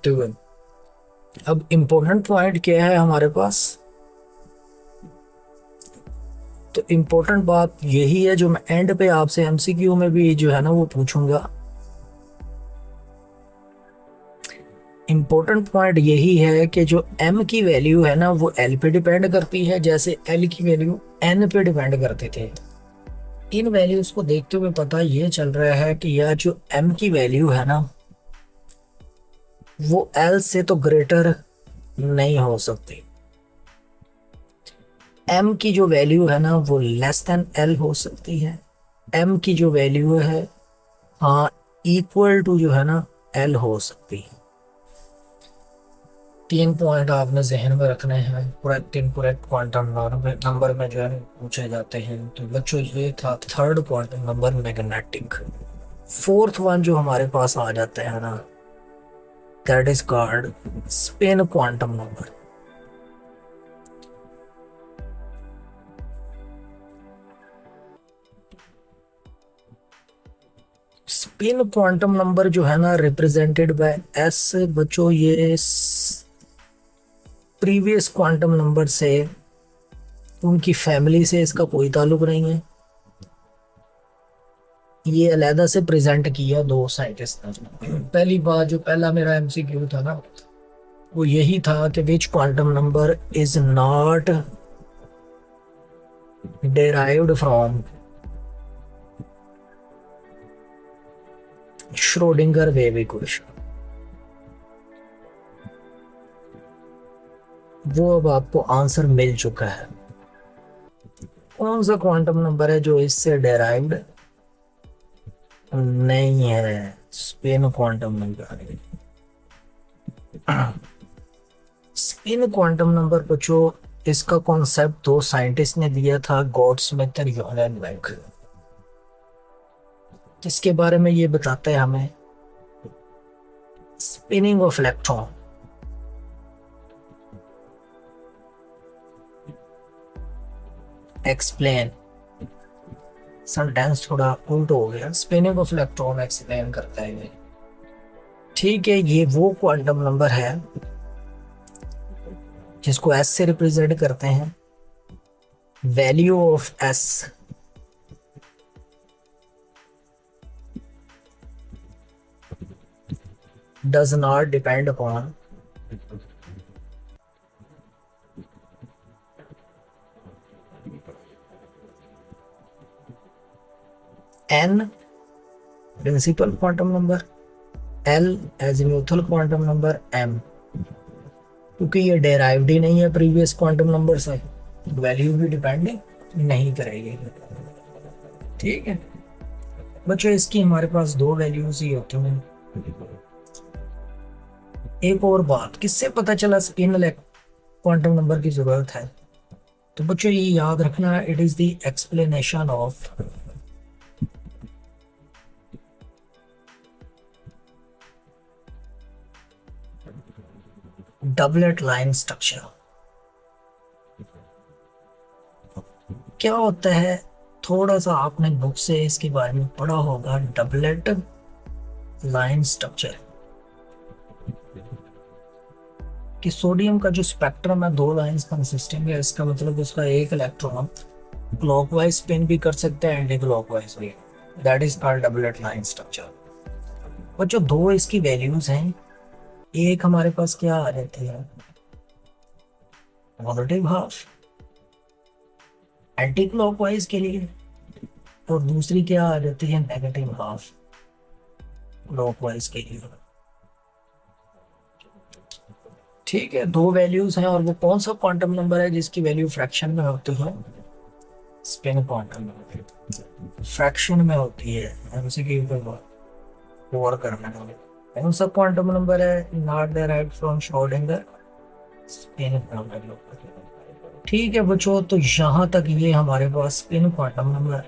हुए अब इम्पोर्टेंट पॉइंट क्या है हमारे पास, तो इम्पोर्टेंट बात यही है जो मैं एंड पे आपसे एमसीक्यू में भी जो है ना वो पूछूंगा। इम्पोर्टेंट पॉइंट यही है कि जो m की वैल्यू है ना वो l पे डिपेंड करती है, जैसे l की वैल्यू n पे डिपेंड करते थे। इन वैल्यूज को देखते हुए पता ये चल रहा है कि यह जो m की वैल्यू है ना वो l से तो ग्रेटर नहीं हो सकती। m की जो वैल्यू है ना वो लेस देन l हो सकती है। m की जो वैल्यू है हाँ इक्वल टू जो है ना l हो सकती है। 3 पॉइंट आपने जहन में रखने हैं, करेक्ट क्वांटम नंबर में जो है पूछे जाते हैं। तो बच्चों ये था third quantum number magnetic. Fourth one जो हमारे पास आ जाता है ना, that is called spin quantum number. Spin quantum number जो है ना रिप्रेजेंटेड बाय एस। बच्चों ये प्रीवियस क्वांटम नंबर से, उनकी फैमिली से इसका कोई ताल्लुक नहीं है। ये अलहदा से प्रेजेंट किया दो साइंटिस्ट ने। पहली बात जो पहला मेरा एमसीक्यू था ना वो यही था कि which quantum number is not derived from Schrodinger wave equation. वो अब आपको आंसर मिल चुका है। कौन सा क्वांटम नंबर है जो इससे डेराइव्ड नहीं है, spin quantum number. Spin quantum number बच्चों इसका कॉन्सेप्ट दो साइंटिस्ट ने दिया था, गॉडस्मिथ और योहान वेंक। इसके बारे में ये बताता है हमें spinning of electron. Explain, sentence थोड़ा उल्ट हो गया, स्पिनिंग ऑफ इलेक्ट्रॉन एक्सप्लेन करता है ये। ठीक है, ये वो क्वांटम नंबर है जिसको एस से रिप्रेजेंट करते हैं। Value of s does not depend upon n principal quantum number, l azimuthal quantum number, m क्योंकि ये डेराइव्ड ही नहीं है प्रीवियस क्वांटम नंबर से, वैल्यू भी डिपेंड नहीं करेगी। ठीक है बच्चों, इसकी हमारे पास दो वैल्यूज ही होती हैं। एक और बात, किससे पता चला स्पिन क्वांटम नंबर की जरूरत है, तो बच्चों ये याद रखना, it is the explanation of doublet line structure क्या होता है? थोड़ा सा आपने बुक से इसके बारे में पढ़ा होगा। डबलेट लाइन स्ट्रक्चर कि सोडियम का जो स्पेक्ट्रम है दो लाइंस कंसिस्टिंग है, इसका मतलब उसका एक इलेक्ट्रॉन क्लॉकवाइज स्पिन भी कर सकता है, एंटी क्लॉकवाइज भी। That is called doublet line structure. और जो दो इसकी वैल्यूज हैं, एक हमारे पास क्या आ जाती है, पॉजिटिव हाफ एंटी क्लॉकवाइज के लिए, और दूसरी क्या आ जाती है, नेगेटिव हाफ क्लॉकवाइज के लिए। ठीक है, दो वैल्यूज हैं, और वो कौन सा क्वांटम नंबर है जिसकी वैल्यू फ्रैक्शन में होती है? स्पिन क्वांटम नंबर फ्रैक्शन में होती है। एमसीक्यू पे और करना है, कौन सा क्वांटम नंबर है? Not derived from Schrodinger spin quantum number. ठीक है बच्चों, तो यहाँ तक ये हमारे पास स्पिन क्वांटम नंबर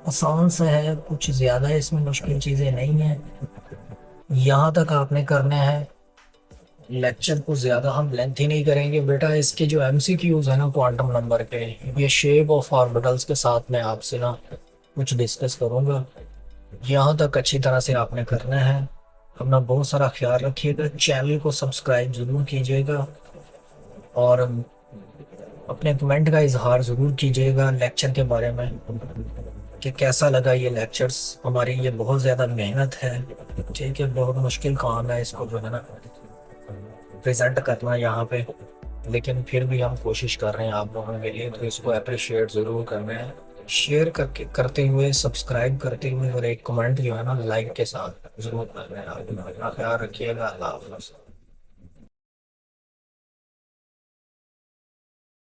आसान सा है, कुछ ज़्यादा इसमें मुश्किल चीज़ें नहीं है। यहाँ तक आपने करना है। लेक्चर को ज़्यादा हम लेंथ ही नहीं करेंगे बेटा। इसके जो एमसीक्यूज है ना क्वांटम नंबर के, ये शेप ऑफ ऑर्बिटल्स के साथ मैं आपसे ना कुछ डिस्कस करूँगा। यहाँ तक अच्छी तरह से आपने करना है। अपना बहुत सारा ख्याल रखिएगा, चैनल को सब्सक्राइब ज़रूर कीजिएगा, और अपने कमेंट का इजहार ज़रूर कीजिएगा लेक्चर के बारे में कि कैसा लगा ये लेक्चर्स। हमारी ये बहुत ज़्यादा मेहनत है, ठीक है, बहुत मुश्किल काम है इसको जो है ना प्रेजेंट करना यहाँ पे, लेकिन फिर भी हम कोशिश कर रहे हैं आप लोगों के लिए, तो इसको अप्रिशिएट ज़रूर करना है। शेयर करके करते हुए, सब्सक्राइब करते हुए, और एक कमेंट जो है ना लाइक के साथ ज़रूर करना है। आप अपना ख्याल रखिएगा। अल्लाह हाफ़िज़।